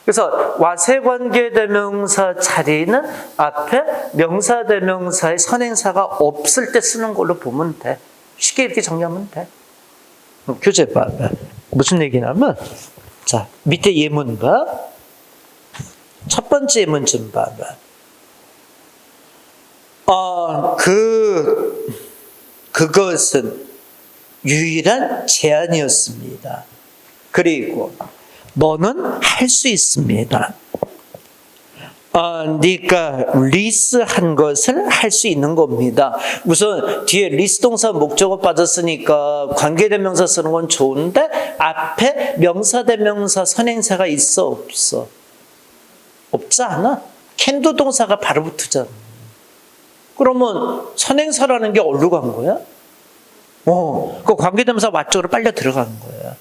그래서 왓의 관계대명사 자리는 앞에 명사대명사의 선행사가 없을 때 쓰는 걸로 보면 돼. 쉽게 이렇게 정리하면 돼. 교재 봐봐. 무슨 얘기냐면, 자, 밑에 예문 봐. 첫 번째 예문 좀 봐봐. 그것은 유일한 제안이었습니다. 그리고 너는 할 수 있습니다. 네가 리스한 것을 할 수 있는 겁니다. 우선 뒤에 리스 동사 목적어 빠졌으니까 관계대명사 쓰는 건 좋은데 앞에 명사대명사 선행사가 있어 없어? 없지 않아? 캔도 동사가 바로 붙으잖아. 그러면 선행사라는 게 어디로 간 거야? 그 관계대명사 왓쪽으로 빨려 들어가는 거야.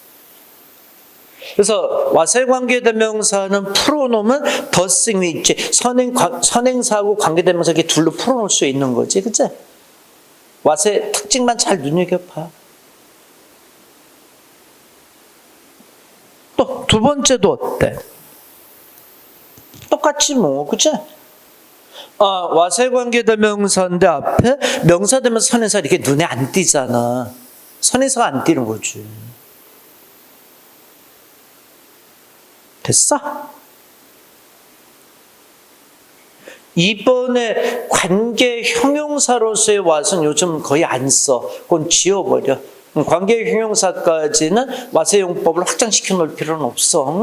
그래서 왓의 관계대명사는 풀어놓으면 더싱이 있지. 선행사하고 관계대명사 이렇게 둘로 풀어놓을 수 있는 거지, 그치? 왓의 특징만 잘 눈여겨봐. 또 두 번째도 어때? 똑같지 뭐, 그치? 왓의 관계대명사인데 앞에 명사대명사 선행사 이렇게 눈에 안 띄잖아. 선행사가 안 띄는 거지. 됐어? 이번에 관계 형용사로서의 왓은 요즘 거의 안 써. 그건 지워버려. 관계 형용사까지는 왓의 용법을 확장시켜 놓을 필요는 없어.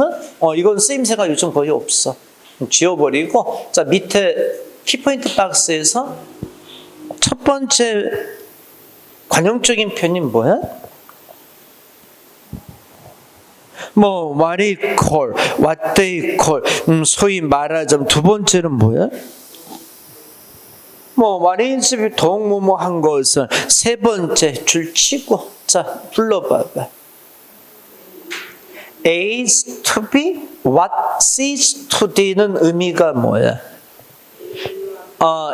이건 쓰임새가 요즘 거의 없어. 지워버리고, 자, 밑에 키포인트 박스에서 첫 번째 관용적인 표현이 뭐야? what it call, what they call, 소위 말하자면 두 번째는 뭐야? what is 동뭐뭐 한 것은 세 번째 줄 치고, 자, 불러봐봐. is to be, what is to be는 의미가 뭐야?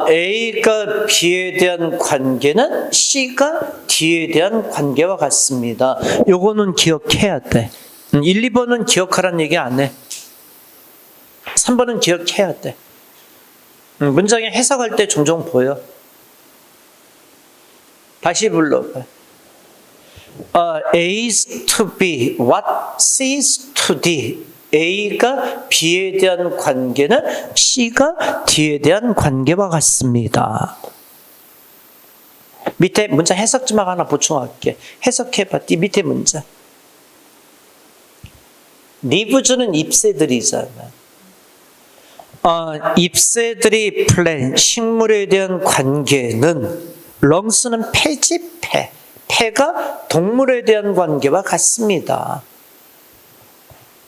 A가 B에 대한 관계는 C가 D에 대한 관계와 같습니다. 요거는 기억해야 돼. 1, 2번은 기억하라는 얘기 안 해. 3번은 기억해야 돼. 문장에 해석할 때 종종 보여. 다시 불러봐. A is to B, what C is to D. A가 B에 대한 관계는 C가 D에 대한 관계와 같습니다. 밑에 문자 해석 좀 하나 보충할게. 해석해봐. 이 밑에 문자. 리브즈는 잎새들이잖아. 잎새들이 플랜, 식물에 대한 관계는, 렁스는 폐지, 폐가 동물에 대한 관계와 같습니다.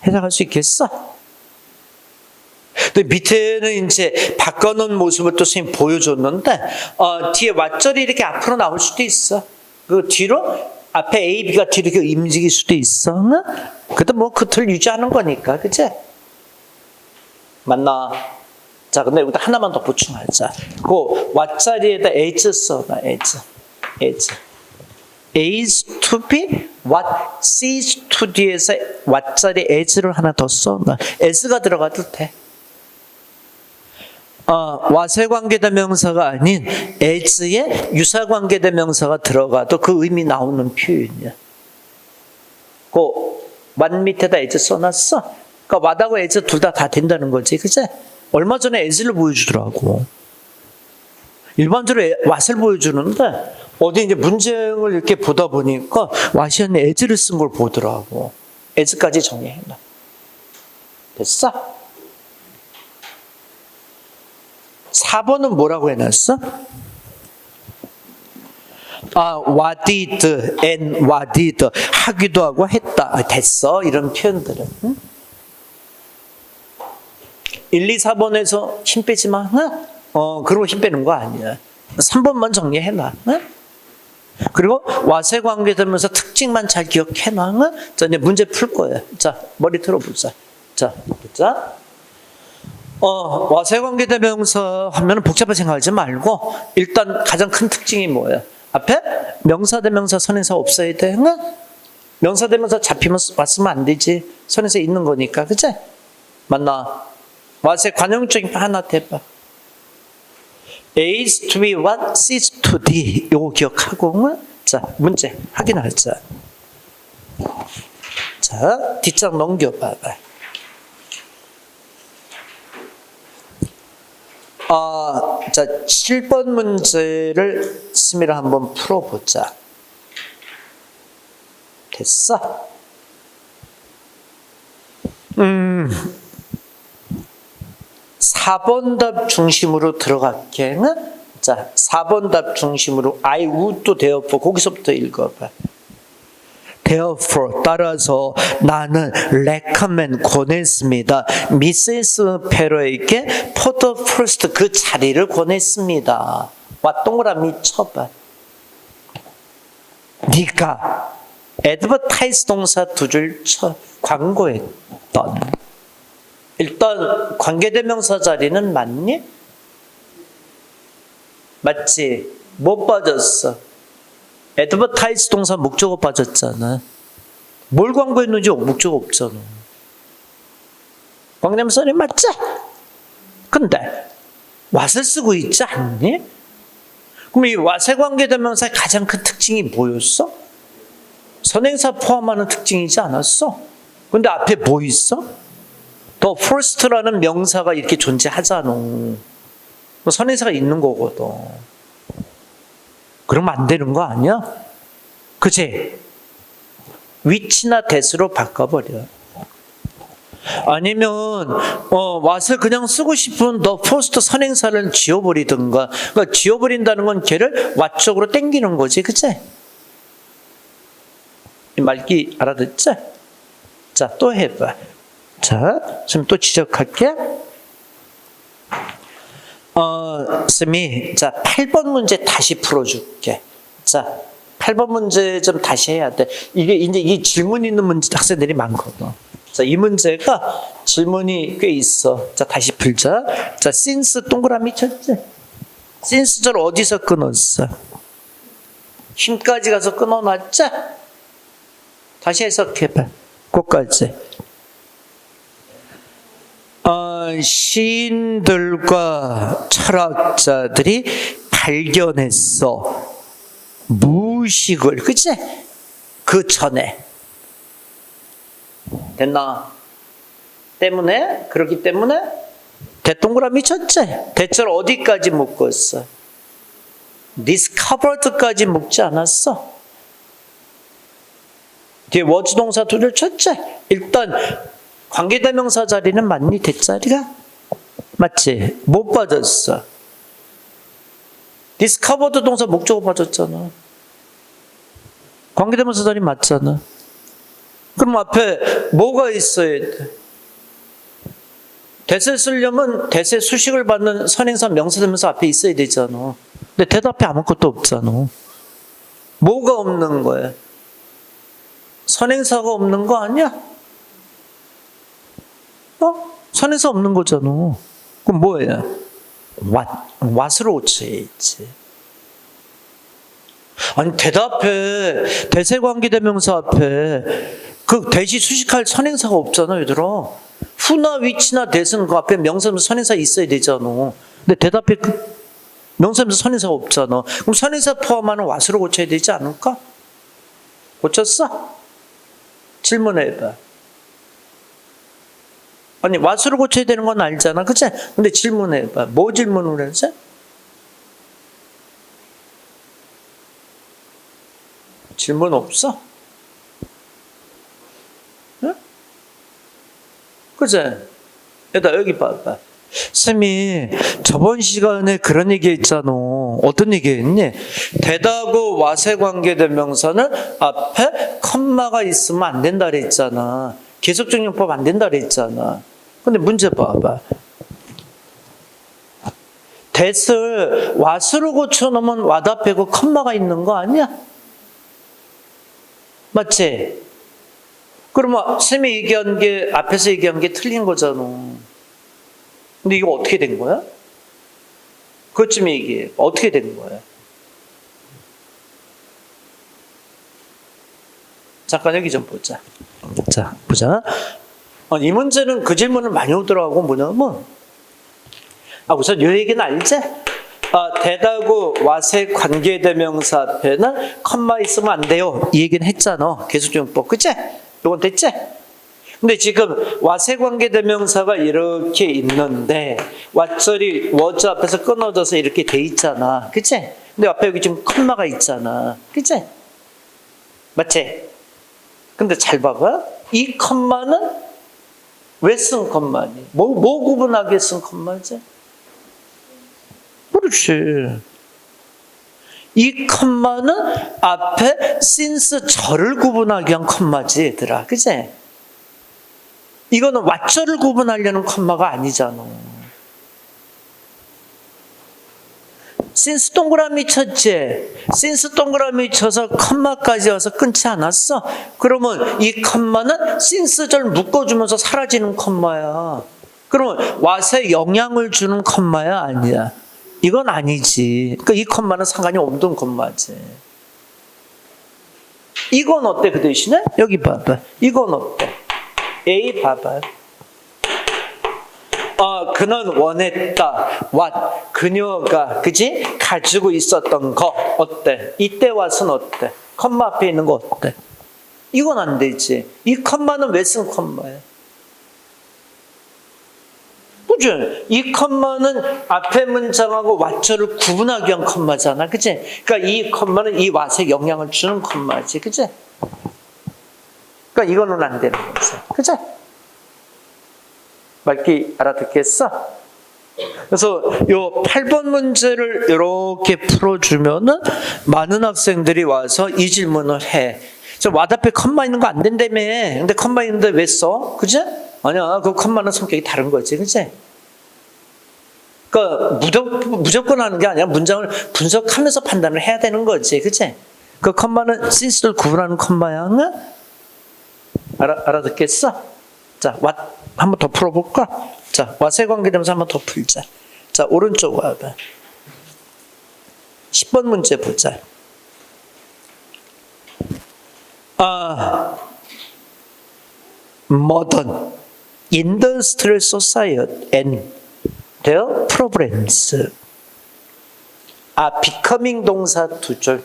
해석할 수 있겠어? 근데 밑에는 이제 바꿔놓은 모습을 또 선생님 보여줬는데, 뒤에 왓절이 이렇게 앞으로 나올 수도 있어. 그 뒤로, 앞에 A, B가 뒤로 이렇게 움직일 수도 있어. 그래도 뭐 그 틀 유지하는 거니까, 그치? 맞나? 자, 근데 여기다 하나만 더 보충하자. 그 왓자리에다 as 써놔, as. A is to B, what C is to D에서 왓자리 as를 하나 더 써놔. as가 들어가도 돼. 와세관계대명사가 아닌 as에 유사관계대명사가 들어가도 그 의미 나오는 표현이야. 그 what 밑에다 as 써놨어. 그러니까 what하고 as 둘 다 된다는 거지, 그치? 얼마 전에 as를 보여주더라고. 일반적으로 what을 보여주는데 어디 이제 문제를 이렇게 보다 보니까 what이 아니라 as를 쓴 걸 보더라고. as까지 정리해놔. 됐어? 4번은 뭐라고 해놨어? what did and what did 하기도 하고 했다. 됐어. 이런 표현들은. 응? 1, 2, 4번에서 힘 빼지 마. 응? 그러고 힘 빼는 거 아니야. 3번만 정리해놔. 응? 그리고 와세 관계되면서 특징만 잘 기억해놔. 응? 자, 이제 문제 풀 거야. 자, 머리 들어보자. 자, 보자. 와세 관계대명사 하면 복잡하게 생각하지 말고 일단 가장 큰 특징이 뭐야? 앞에 명사대명사 선행사 없어야 돼. 응? 명사대명사 잡히면 왔으면 안 되지. 선행사 있는 거니까. 그치? 맞나? 와세 관용적인 하나 대봐. A is to B, what C is to D. 요거 기억하고. 응? 자, 문제 확인하자. 자, 뒷장 넘겨봐봐. 자, 7번 문제를 스미를 한번 풀어보자. 됐어? 4번 답 중심으로 들어갈게. 자, 4번 답 중심으로 I would therefore 거기서부터 읽어봐. Therefore 따라서 나는 recommend 권했습니다. 미세스 페러에게 for the first 그 자리를 권했습니다. 와 동그라미 쳐봐. 네가 advertise 동사 두 줄 쳐 광고했던 일단 관계대명사 자리는 맞니? 맞지? 못 빠졌어. advertise 동사 목적어 빠졌잖아. 뭘 광고했는지 목적어 없잖아. 관계대명사는 맞지? 근데 what을 쓰고 있지 않니? 그럼 이 what의 관계대명사의 가장 큰 특징이 뭐였어? 선행사 포함하는 특징이지 않았어? 근데 앞에 뭐 있어? The first라는 명사가 이렇게 존재하잖아. 선행사가 있는 거거든. 그러면 안 되는 거 아니야? 그치? which나 that으로 바꿔버려. 아니면 what을 그냥 쓰고 싶은 the first 선행사를 지워버리든가. 그러니까 지워버린다는 건 걔를 what 쪽으로 당기는 거지. 그치? 이 말기 알아듣지? 자, 또 해봐. 자, 지금 또 지적할게. 쌤이, 자, 8번 문제 다시 풀어줄게. 자, 8번 문제 좀 다시 해야 돼. 이게 이제 이 질문 있는 문제 학생들이 많거든. 자, 이 문제가 질문이 꽤 있어. 자, 다시 풀자. 자, since 동그라미 쳤지? since를 어디서 끊었어? 힘까지 가서 끊어놨지? 다시 해석해봐. 그거까지. 시인들과 철학자들이 발견했어. 무의식을, 그치? 그 전에. 됐나? 때문에, 그렇기 때문에 대동그라미 쳤지? 대절 어디까지 묶었어? discovered까지 묶지 않았어? 뒤에 was 동사 두 줄 쳤지? 일단 관계대명사 자리는 맞니? 대자리가? 맞지? 못 빠졌어. discovered 동사 목적어 빠졌잖아. 관계대명사 자리 맞잖아. 그럼 앞에 뭐가 있어야 돼? 대세 쓰려면 대세 수식을 받는 선행사 명사되면서 앞에 있어야 되잖아. 근데 대답에 아무것도 없잖아. 뭐가 없는 거야? 선행사가 없는 거 아니야? 선행사 없는 거잖아. 그럼 뭐야? what으로 고쳐야지. 아니 대답해. 대세관계대명사 앞에 그 대시 수식할 선행사가 없잖아 얘들아. 후나 위치나 대승 그 앞에 명사면서 선행사 있어야 되잖아. 근데 대답에 그 명사면서 선행사가 없잖아. 그럼 선행사 포함하는 what으로 고쳐야 되지 않을까? 고쳤어? 질문해봐. 아니 what으로 고쳐야 되는 건 알잖아. 그치? 근데 질문해봐. 뭐 질문을 하지? 질문 없어? 응? 그제? 여기 봐봐. 쌤이 저번 시간에 그런 얘기 했잖아. 어떤 얘기 했니? 대다고 와세 관계대명사는 앞에 컴마가 있으면 안 된다 그랬잖아. 계속적용법 안 된다 그랬잖아. 근데 문제 봐봐. that을 what으로 고쳐놓으면 what 앞에 그 컴마가 있는 거 아니야? 맞지? 그러면 쌤이 얘기한 게 앞에서 얘기한 게 틀린 거잖아. 근데 이거 어떻게 된 거야? 그것 좀 얘기해. 어떻게 된 거야? 잠깐 여기 좀 보자. 자, 보자. 이 문제는 그 질문을 많이 오더라고. 뭐냐면 우선 이 얘기는 알지? 대다고 와세 관계대명사 앞에는 컴마 있으면 안 돼요. 이 얘기는 했잖아. 계속적용법. 그치? 이건 됐지? 근데 지금 와세 관계대명사가 이렇게 있는데 왓절이 was 앞에서 끊어져서 이렇게 돼 있잖아. 그치? 근데 앞에 여기 지금 컴마가 있잖아. 그치? 맞지? 근데 잘 봐봐. 이 컴마는 왜 쓴 컴마니? 뭐 구분하게 쓴 컴마지? 그렇지. 이 컴마는 앞에 since 절을 구분하기 위한 컴마지 얘들아. 그치? 이거는 왓절을 구분하려는 컴마가 아니잖아. since 동그라미 쳤지? since 동그라미 쳐서 컴마까지 와서 끊지 않았어? 그러면 이 컴마는 since 절 묶어주면서 사라지는 컴마야. 그러면 what에 영향을 주는 컴마야? 아니야. 이건 아니지. 그러니까 이 컴마는 상관이 없는 컴마지. 이건 어때 그 대신에? 여기 봐봐. 이건 어때? A 봐봐. 그는 원했다. what 그녀가 그지? 가지고 있었던 거 어때? 이때 what은 어때? 컴마 앞에 있는 거 어때? 이건 안 되지. 이 컴마는 왜 쓴 컴마야? 그치? 이 컴마는 앞에 문장하고 what절을 구분하기 위한 컴마잖아. 그치? 그러니까 이 컴마는 이 what에 영향을 주는 컴마지. 그치? 그러니까 이거는 안 되는 거지. 그치? 맑게 알아듣겠어? 그래서 요 8번 문제를 이렇게 풀어주면은 많은 학생들이 와서 이 질문을 해. 저 what 앞에 컴마 있는 거 안 된다며. 근데 컴마 있는데 왜 써? 그치? 아니야. 그 컴마는 성격이 다른 거지. 그치? 그러니까 무조건 하는 게 아니라 문장을 분석하면서 판단을 해야 되는 거지. 그치? 그 컴마는 since를 구분하는 컴마야. 응? 알아듣겠어? 자, what 한 번 더 풀어볼까? 자, what의 관계되면서 한 번 더 풀자. 자, 오른쪽 와봐. 10번 문제 보자. modern industrial society and their problems. becoming 동사 두 줄.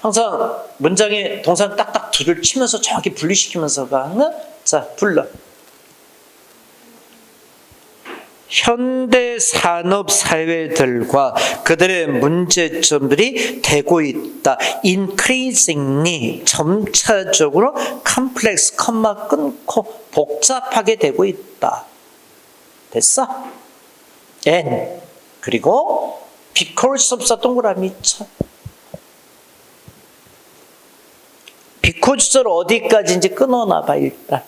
항상 문장에 동사는 딱딱 두 줄 치면서 정확히 분리시키면서 가. 응? 자, 불러. 현대 산업 사회들과 그들의 문제점들이 되고 있다. increasingly 점차적으로 complex, 컴마 끊고 복잡하게 되고 있다. 됐어? and 그리고 because 없어 동그라미 쳐. because를 어디까지인지 끊어놔봐 일단.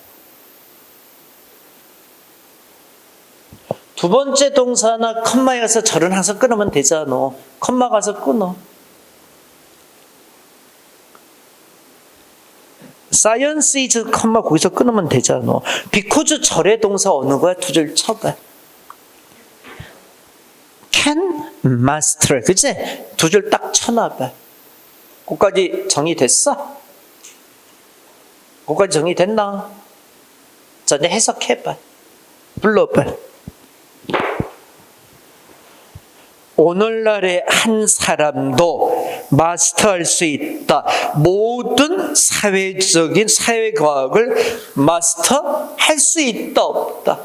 두 번째 동사나 컴마에 가서 절은 항상 끊으면 되잖아. 컴마 가서 끊어. science is 컴마 거기서 끊으면 되잖아. because 절의 동사 어느 거야? 두 줄 쳐봐. can master, 그치? 두 줄 딱 쳐놔봐. 거기까지 정리됐어? 거기까지 정리됐나? 자, 이제 해석해봐. 불러봐. 오늘날의 한 사람도 마스터할 수 있다. 모든 사회적인 사회과학을 마스터할 수 있다, 없다?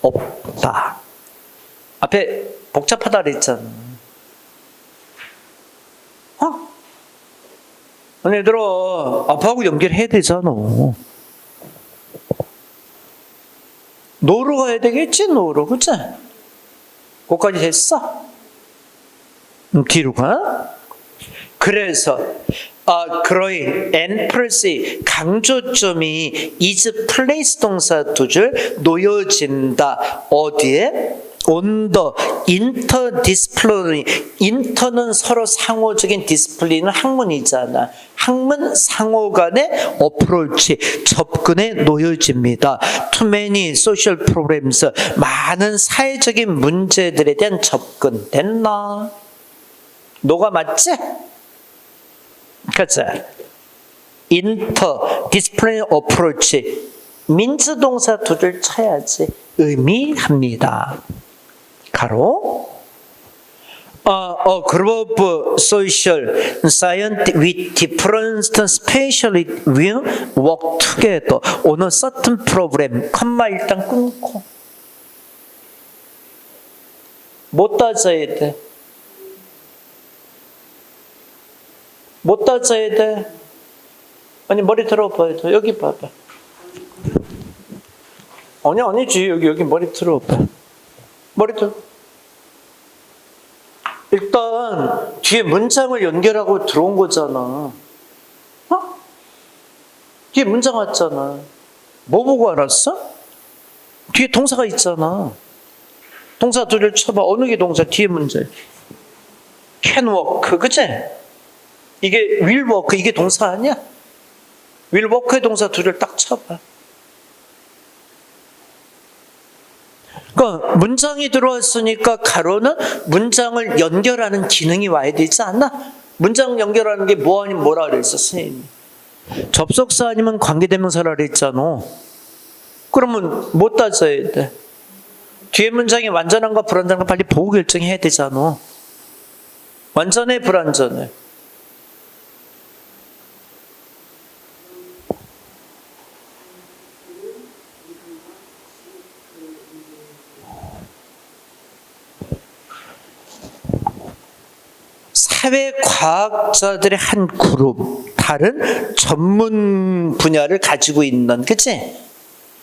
없다. 앞에 복잡하다 그랬잖아. 아니, 얘들아, 아빠하고 연결해야 되잖아. 노로 가야 되겠지, 노로. 그치? 거기까지 됐어? 뒤로 가? 그래서 growing and percy 강조점이 is place 동사 두 줄 놓여진다. 어디에? on the interdisciplinary. inter는 서로 상호적인, 디스플레이는 학문이잖아. 학문 상호 간의 어프로치, 접근에 놓여집니다. Too many social problems. 많은 사회적인 문제들에 대한 접근. 됐나? 너가 맞지? 가자. interdisciplinary approach. 민스 동사 두 줄 쳐야지. 의미합니다. 가로. A group of social scientists with different specialty will work together on a certain problem. 컴마 일단 끊고. 못 따져야 돼. 못 따져야 돼. 아니, 머리 들어봐야 돼. 여기 봐봐. 아니지. 여기 머리 들어봐. 머리 들어. 일단 뒤에 문장을 연결하고 들어온 거잖아. 뒤에 문장 왔잖아. 뭐 보고 알았어? 뒤에 동사가 있잖아. 동사 두 줄 쳐봐. 어느 게 동사? 뒤에 문제. can work, 그치? 이게 will work, 이게 동사 아니야? will work의 동사 두 줄 딱 쳐봐. 그러니까 문장이 들어왔으니까 가로는 문장을 연결하는 기능이 와야 되지 않나? 문장 연결하는 게 뭐 아니면 뭐라 그랬어, 선생님이? 접속사 아니면 관계대명사라 그랬잖아. 그러면 못 따져야 돼. 뒤에 문장이 완전한가 불완전한가 빨리 보고 결정해야 되잖아. 완전해, 불완전해? 사회과학자들의 한 그룹, 다른 전문 분야를 가지고 있는, 그치?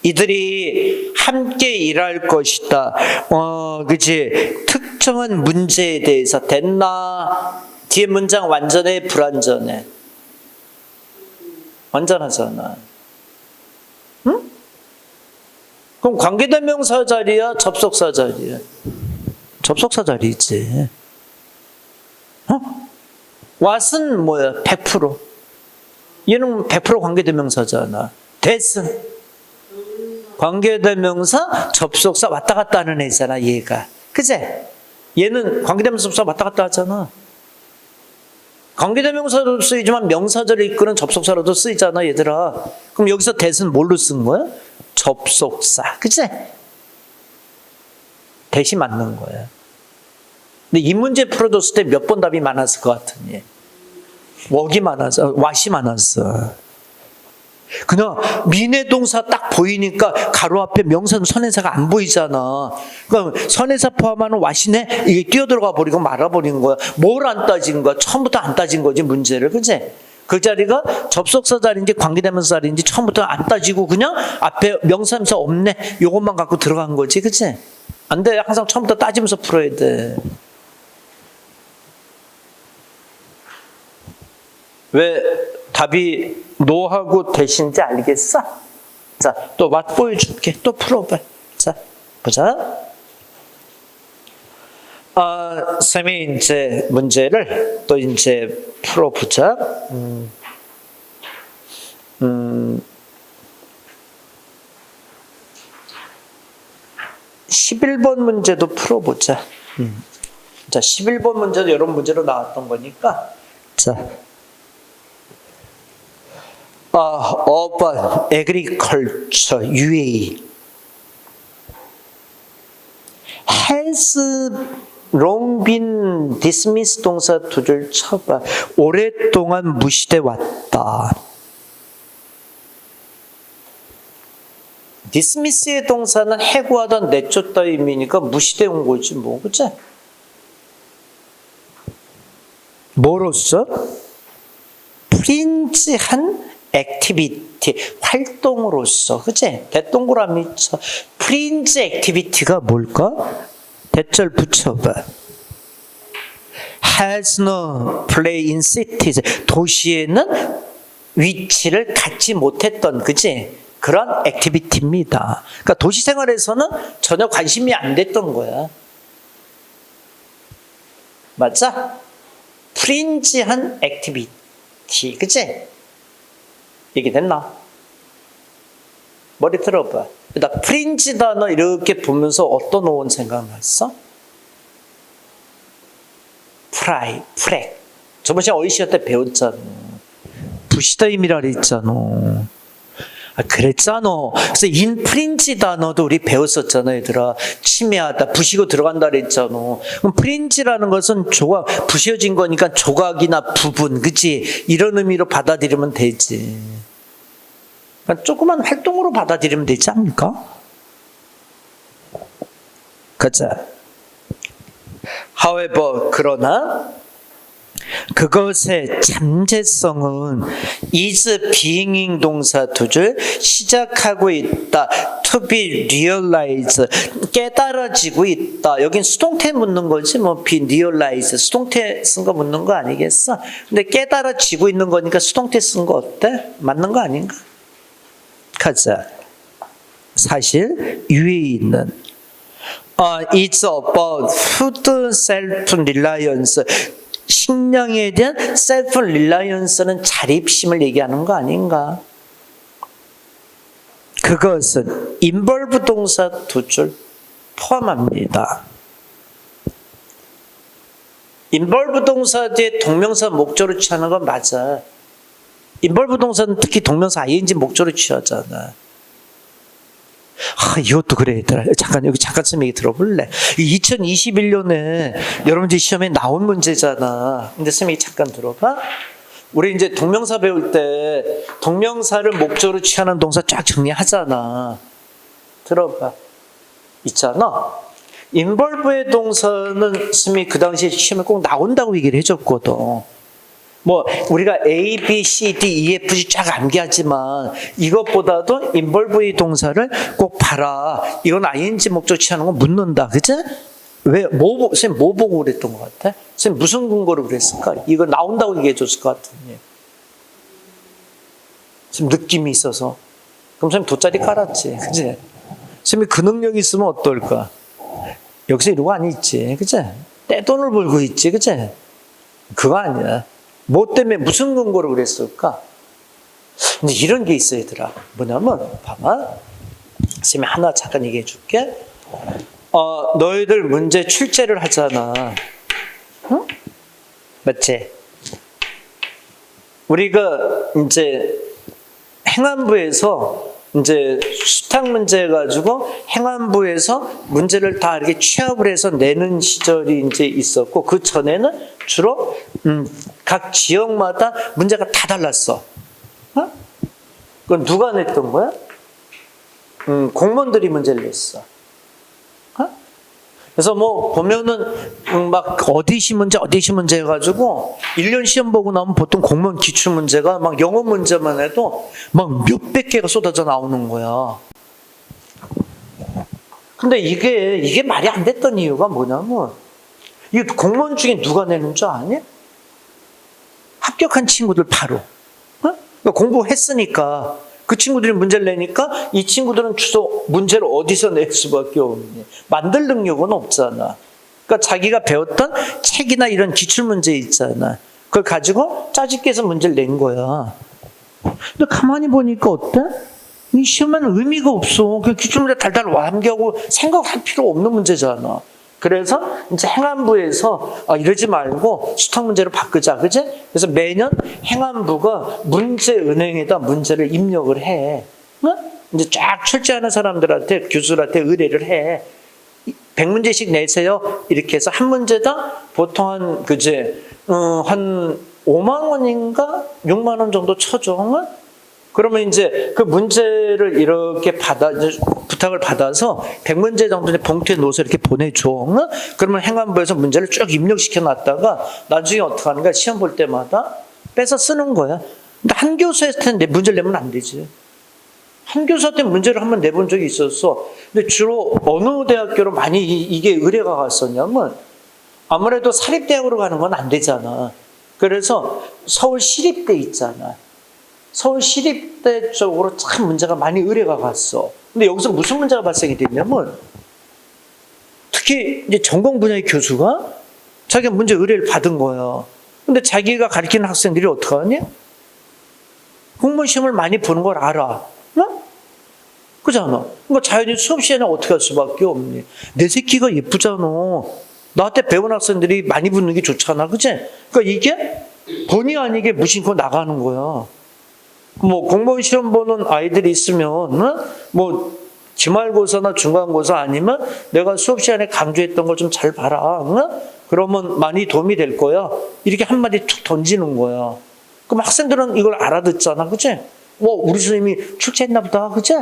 이들이 함께 일할 것이다. 그치? 특정한 문제에 대해서. 됐나? 뒤에 문장 완전해, 불완전해? 완전하잖아. 응? 그럼 관계대명사 자리야? 접속사 자리야? 접속사 자리지. what은 뭐야? 100%. 얘는 100% 관계대명사잖아. that은 관계대명사, 접속사 왔다 갔다 하는 애잖아, 얘가. 그제? 얘는 관계대명사, 접속사 왔다 갔다 하잖아. 관계대명사도 쓰이지만 명사절을 이끄는 접속사로도 쓰이잖아, 얘들아. 그럼 여기서 that은 뭘로 쓴 거야? 접속사. 그제? that이 맞는 거야. 근데 이 문제 풀어줬을 때 몇 번 답이 많았을 것 같으니? 웍이 많아서, 왓이 많았어. 그냥 민해동사 딱 보이니까 가로 앞에 명사는 선행사가 안 보이잖아. 그러니까 선행사 포함하는 왓이네? 이게 뛰어들어가 버리고 말아버린 거야. 뭘 안 따진 거야? 처음부터 안 따진 거지, 문제를. 그치? 그 자리가 접속사 자리인지 관계대명사 자리인지 처음부터 안 따지고 그냥 앞에 명사면서 없네. 요것만 갖고 들어간 거지. 그치? 안 돼. 항상 처음부터 따지면서 풀어야 돼. 왜 답이 노하고 대신지 알겠어? 자, 또 맛 보여줄게. 또 풀어봐. 자, 보자. 쌤이 이제 문제를 또 이제 풀어보자. 11번 문제도 풀어보자. 자, 11번 문제도 이런 문제로 나왔던 거니까. 자. urban agriculture UAE has long been dismissed 동사 두 줄 쳐봐. 오랫동안 무시돼 왔다. dismiss의 동사는 해고하다 내쫓다 의미니까 무시돼 온 거지 뭐, 그치? 뭐로써? 프린지한 액티비티, 활동으로서, 그치? 대동그라미 쳐. 프린지 액티비티가 뭘까? 대절 붙여봐. has no play in cities. 도시에는 위치를 갖지 못했던, 그치? 그런 액티비티입니다. 그러니까 도시 생활에서는 전혀 관심이 안 됐던 거야. 맞아? 프린지한 액티비티, 그치? 얘기됐나? 머리 들어봐. 나 프린지 단어 이렇게 보면서 어떤 어원 생각났어? 프렉. 저번 시간 어이 시간 때 배웠잖아. 부시다임이라 그랬잖아. 그랬잖아. 그래서 인프린지 단어도 우리 배웠었잖아, 얘들아. 침해하다, 부시고 들어간다 그랬잖아. 그럼 프린지라는 것은 부셔진 거니까 조각이나 부분, 그치? 이런 의미로 받아들이면 되지. 그러니까 조그만 활동으로 받아들이면 되지 않을까? 가자. However, 그러나 그것의 잠재성은 is being 동사 두 줄 시작하고 있다. to be realized 깨달아지고 있다. 여긴 수동태 묻는 거지 뭐 be realized 수동태 쓴 거 묻는 거 아니겠어? 근데 깨달아지고 있는 거니까 수동태 쓴 거 어때? 맞는 거 아닌가? 가자. 사실 위에 있는 it's about food self-reliance 식량에 대한 self-reliance는 자립심을 얘기하는 거 아닌가? 그것은 involve 동사 두 줄 포함합니다. involve 동사 뒤에 동명사 목조로 취하는 건 맞아. involve 동사는 특히 동명사 ing 목조로 취하잖아. 이것도 그래, 얘들아. 여기 잠깐 좀 얘기 들어볼래? 2021년에 여러분들 시험에 나온 문제잖아. 근데 선생님이 잠깐 들어봐. 우리 이제 동명사 배울 때 동명사를 목적으로 취하는 동사 쫙 정리하잖아. 들어봐. 있잖아. involve의 동사는 선생님이 그 당시에 시험에 꼭 나온다고 얘기를 해줬거든. 뭐 우리가 A, B, C, D, E, F, G 쫙 암기하지만 이것보다도 involve의 동사를 꼭 봐라. 이건 ing 목적 취하는 거 묻는다. 그치? 왜? 선생님 뭐 보고 그랬던 것 같아? 선생님 무슨 근거로 그랬을까? 이거 나온다고 얘기해 줬을 것 같은데. 선생님 느낌이 있어서. 그럼 선생님 돗자리 깔았지. 그치? 선생님 그 능력이 있으면 어떨까? 여기서 이러고 안 있지. 그치? 떼돈을 벌고 있지. 그치? 그거 아니야. 뭐 때문에 무슨 근거로 그랬을까? 근데 이런 게 있어, 얘들아. 뭐냐면, 봐봐. 선생님이 하나 잠깐 얘기해 줄게. 너희들 문제 출제를 하잖아. 응? 맞지? 우리가 이제 행안부에서 이제 수탁 문제 가지고 행안부에서 문제를 다 이렇게 취합을 해서 내는 시절이 이제 있었고, 그 전에는 주로 각 지역마다 문제가 다 달랐어. 어? 그건 누가 냈던 거야? 공무원들이 문제를 냈어. 어? 그래서 뭐 보면은 막 어디시 문제 해가지고 1년 시험 보고 나면 보통 공무원 기출 문제가 막 영어 문제만 해도 막 몇백 개가 쏟아져 나오는 거야. 근데 이게 말이 안 됐던 이유가 뭐냐면, 이 공무원 중에 누가 내는 줄 아니? 합격한 친구들 바로. 어? 그러니까 공부했으니까 그 친구들이 문제를 내니까 이 친구들은 주로 문제를 어디서 낼 수밖에 없니? 만들 능력은 없잖아. 그러니까 자기가 배웠던 책이나 이런 기출문제 있잖아. 그걸 가지고 짜집기 해서 문제를 낸 거야. 근데 가만히 보니까 어때? 이 시험에는 의미가 없어. 그냥 기출문제 달달 완기하고 생각할 필요 없는 문제잖아. 그래서 이제 행안부에서 이러지 말고 수탁 문제로 바꾸자, 그지? 그래서 매년 행안부가 문제은행에다 문제를 입력을 해. 응? 이제 쫙 출제하는 사람들한테, 교수들한테 의뢰를 해. 100문제씩 내세요. 이렇게 해서 한 문제당 보통 한 5만 원인가 6만 원 정도 쳐줘. 응? 그러면 이제 그 문제를 이렇게 부탁을 받아서 100문제 정도 봉투에 넣어서 이렇게 보내줘. 응? 그러면 행안부에서 문제를 쭉 입력시켜 놨다가 나중에 어떻게 하는가, 시험 볼 때마다 빼서 쓰는 거야. 근데 한 교수한테 문제를 내면 안 되지. 한 교수한테 문제를 한번 내본 적이 있었어. 근데 주로 어느 대학교로 많이 이게 의뢰가 갔었냐면, 아무래도 사립대학으로 가는 건 안 되잖아. 그래서 서울 시립대 있잖아. 서울 시립대 쪽으로 참 문제가 많이 의뢰가 갔어. 근데 여기서 무슨 문제가 발생이 됐냐면, 특히 이제 전공 분야의 교수가 자기가 문제 의뢰를 받은 거야. 근데 자기가 가르치는 학생들이 어떡하니? 공무원 시험을 많이 보는 걸 알아. 어? 그잖아. 그러니까 자연히 수업 시간에 어떻게 할 수밖에 없니? 내 새끼가 예쁘잖아. 나한테 배운 학생들이 많이 붙는 게 좋잖아. 그치? 그러니까 이게 본의 아니게 무심코 나가는 거야. 뭐 공무원 시험 보는 아이들이 있으면 뭐 기말고사나 중간고사 아니면 내가 수업 시간에 강조했던 걸 좀 잘 봐라. 그러면 많이 도움이 될 거야. 이렇게 한마디 툭 던지는 거야. 그럼 학생들은 이걸 알아듣잖아. 그치? 우리 선생님이 출제했나 보다. 그치?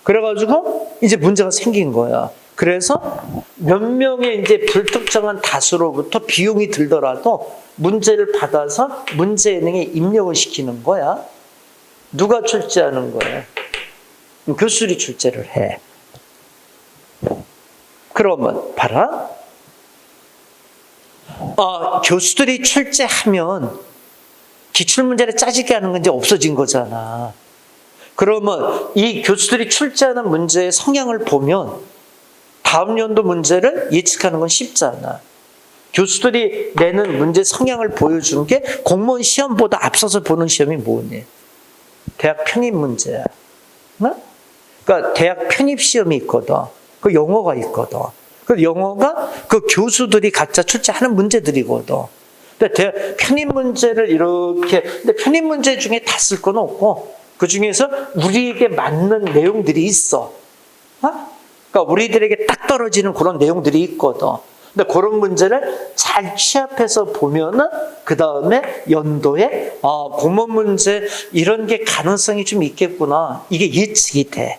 그래가지고 이제 문제가 생긴 거야. 그래서 몇 명의 이제 불특정한 다수로부터 비용이 들더라도 문제를 받아서 문제은행에 입력을 시키는 거야. 누가 출제하는 거야? 교수들이 출제를 해. 그러면 봐라. 교수들이 출제하면 기출문제를 짜집게 하는 건 이제 없어진 거잖아. 그러면 이 교수들이 출제하는 문제의 성향을 보면 다음 연도 문제를 예측하는 건 쉽잖아. 교수들이 내는 문제 성향을 보여준 게 공무원 시험보다 앞서서 보는 시험이 뭐니? 대학 편입 문제야. 그러니까 대학 편입 시험이 있거든. 그 영어가 있거든. 그 영어가 그 교수들이 각자 출제하는 문제들이거든. 근데 대학 편입 문제를 이렇게, 근데 편입 문제 중에 다 쓸 건 없고 그 중에서 우리에게 맞는 내용들이 있어. 그러니까 우리들에게 딱 떨어지는 그런 내용들이 있거든. 근데 그런 문제를 잘 취합해서 보면은 그 다음에 연도에 공무원 문제 이런 게 가능성이 좀 있겠구나. 이게 예측이 돼.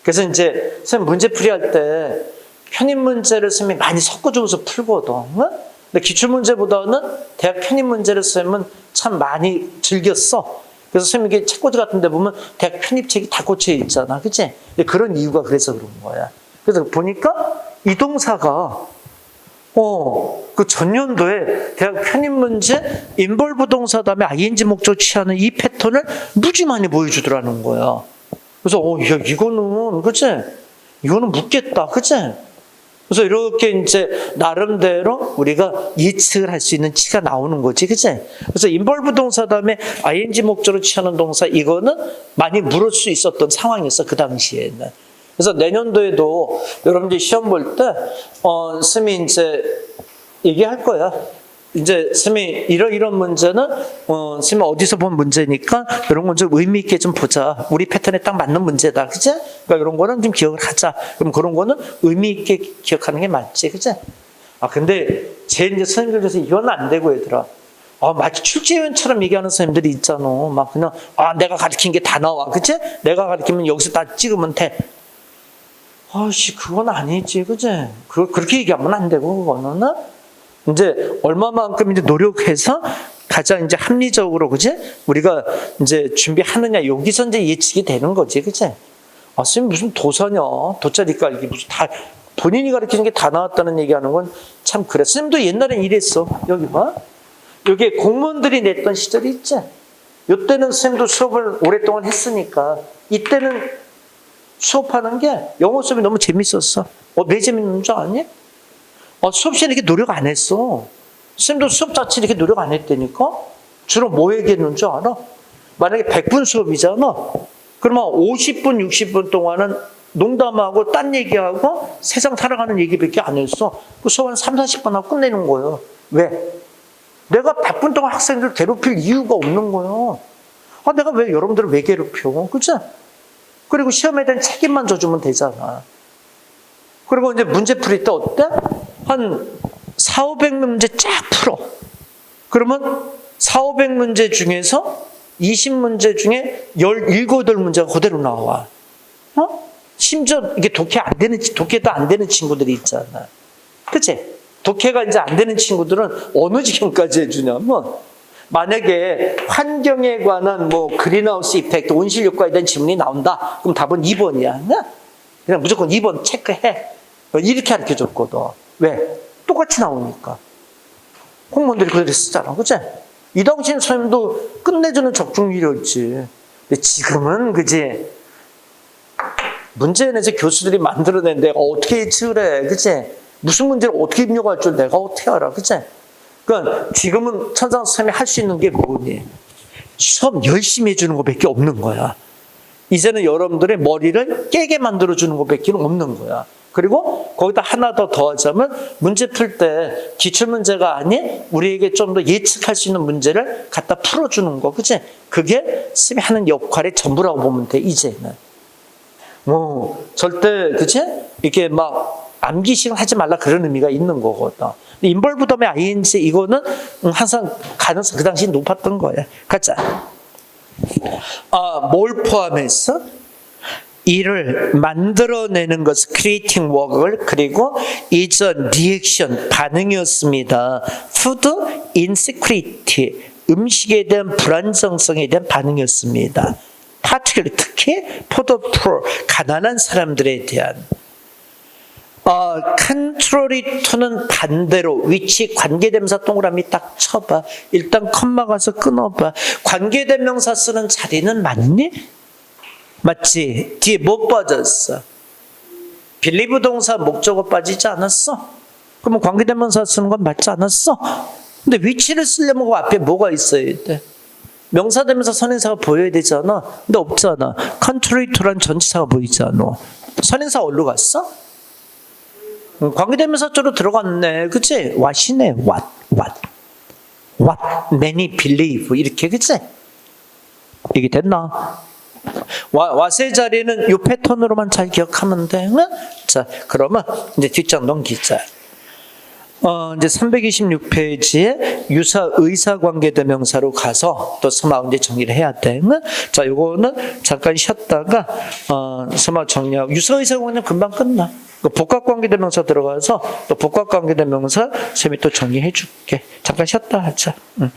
그래서 이제 선생님 문제풀이 할 때 편입 문제를 선생님이 많이 섞어주면서 풀거든. 근데 기출 문제보다는 대학 편입 문제를 선생님은 참 많이 즐겼어. 그래서 선생님 이게 책꽂이 같은 데 보면 대학 편입책이 다 꽂혀 있잖아. 그치? 그런 이유가 그래서 그런 거야. 그래서 보니까 이 동사가 그 전년도에 대학 편입 문제 인볼브 동사 다음에 ing 목적 취하는 이 패턴을 무지 많이 보여주더라는 거야. 그래서 야, 이거는 그치? 이거는 묻겠다. 그치? 그래서 이렇게 이제 나름대로 우리가 예측을 할 수 있는 치가 나오는 거지. 그치? 그래서 인볼브 동사 다음에 ing 목적으로 취하는 동사 이거는 많이 물을 수 있었던 상황이었어. 그 당시에는. 그래서 내년도에도 여러분들이 시험 볼 때, 선생님이 이제 얘기할 거야. 이제 쌤이 이런 문제는 쌤이 어디서 본 문제니까 이런 건 좀 의미 있게 좀 보자. 우리 패턴에 딱 맞는 문제다, 그치? 그러니까 이런 거는 좀 기억을 하자. 그럼 그런 거는 의미 있게 기억하는 게 맞지, 그치? 아 근데 제 이제 선생님들께서 이건 안 되고 얘들아. 마치 출제위원처럼 얘기하는 선생님들이 있잖아. 막 그냥 내가 가르친 게 다 나와, 그치? 내가 가르치면 여기서 다 찍으면 돼. 아씨 그건 아니지, 그치? 그렇게 얘기하면 안 되고 그거는. 이제 얼마만큼 이제 노력해서 가장 이제 합리적으로, 그지? 우리가 이제 준비하느냐, 여기서 이제 예측이 되는 거지, 그지? 선생님 무슨 도서냐, 돗자리가 이게 무슨 다 본인이 가르치는 게 다 나왔다는 얘기하는 건 참 그래. 선생님도 옛날엔 이랬어. 여기 봐. 여기 공무원들이 냈던 시절이 있지? 이때는 선생님도 수업을 오랫동안 했으니까 이때는 수업하는 게 영어 수업이 너무 재밌었어. 왜 재밌는 줄 아니? 수업 시간에 이렇게 노력 안 했어. 선생님도 수업 자체 이렇게 노력 안 했다니까? 주로 뭐 얘기했는 줄 알아? 만약에 100분 수업이잖아. 그러면 50분, 60분 동안은 농담하고 딴 얘기하고 세상 살아가는 얘기밖에 안 했어. 그 수업 한 3, 40분 하고 끝내는 거예요. 왜? 내가 100분 동안 학생들 괴롭힐 이유가 없는 거예요. 내가 왜 여러분들을 왜 괴롭혀? 그치? 그리고 시험에 대한 책임만 져주면 되잖아. 그리고 이제 문제 풀이 때 어때? 한 400~500문제 쫙 풀어. 그러면 400~500문제 중에서 20문제 중에 17~18문제가 그대로 나와. 심지어 이게 독해도 안 되는 친구들이 있잖아. 그치? 독해가 이제 안 되는 친구들은 어느 지경까지 해주냐면, 만약에 환경에 관한 그린하우스 이펙트, 온실 효과에 대한 질문이 나온다. 그럼 답은 2번이야. 그냥 무조건 2번 체크해. 이렇게 가르쳐 줬거든. 왜? 똑같이 나오니까. 공무원들이 그대로 쓰잖아. 그치? 이 당시엔 선생님도 끝내주는 적중률이었지. 근데 지금은, 그치? 문제 내서 교수들이 만들어낸 내가 어떻게 예측을 해. 그치? 무슨 문제를 어떻게 입력할 줄 내가 어떻게 알아. 그치? 그러니까 지금은 천상 선생님이 할 수 있는 게 뭐니? 수업 열심히 해주는 것밖에 없는 거야. 이제는 여러분들의 머리를 깨게 만들어주는 것밖에 없는 거야. 그리고 거기다 하나 더 더하자면 문제 풀 때 기출문제가 아닌 우리에게 좀 더 예측할 수 있는 문제를 갖다 풀어주는 거. 그치? 그게 쌤이 하는 역할의 전부라고 보면 돼, 이제는. 절대, 그치? 이렇게 막 암기식을 하지 말라 그런 의미가 있는 거거든. 인벌브 덤의 ing 이거는 항상 가능성 그 당시 높았던 거야. 가자. 뭘 포함해서? 일을 만들어내는 것, creating work을, 그리고 is a reaction, 반응이었습니다. food insecurity, 음식에 대한 불안정성에 대한 반응이었습니다. 특히 for the poor, 가난한 사람들에 대한. contrary to는 반대로, 위치 관계대명사 동그라미 딱 쳐봐. 일단 컴마 가서 끊어봐. 관계대명사 쓰는 자리는 맞니? 맞지? 뒤에 못 빠졌어. believe 동사 목적어 빠지지 않았어? 그러면 관계대명사 쓰는 건 맞지 않았어? 근데 위치를 쓰려면 그 앞에 뭐가 있어야 돼? 명사대명사 선행사가 보여야 되잖아. 근데 없잖아. contrary to란 전치사가 보이잖아. 선행사 어디로 갔어? 관계대명사 쪽으로 들어갔네. 그치? what이네. what many believe 이렇게, 그치? 이게 됐나? what의 자리는 이 패턴으로만 잘 기억하면 돼. 응? 자, 그러면 이제 뒷장 넘기자. 이제 326페이지에 유사 의사 관계대명사로 가서 또 서막 이제 정리를 해야 돼. 응? 자, 요거는 잠깐 쉬었다가 서막 정리하고 유사 의사 관계는 금방 끝나. 복합 관계대명사 들어가서 또 복합 관계대명사 쌤이 또 정리해 줄게. 잠깐 쉬었다 하자. 응.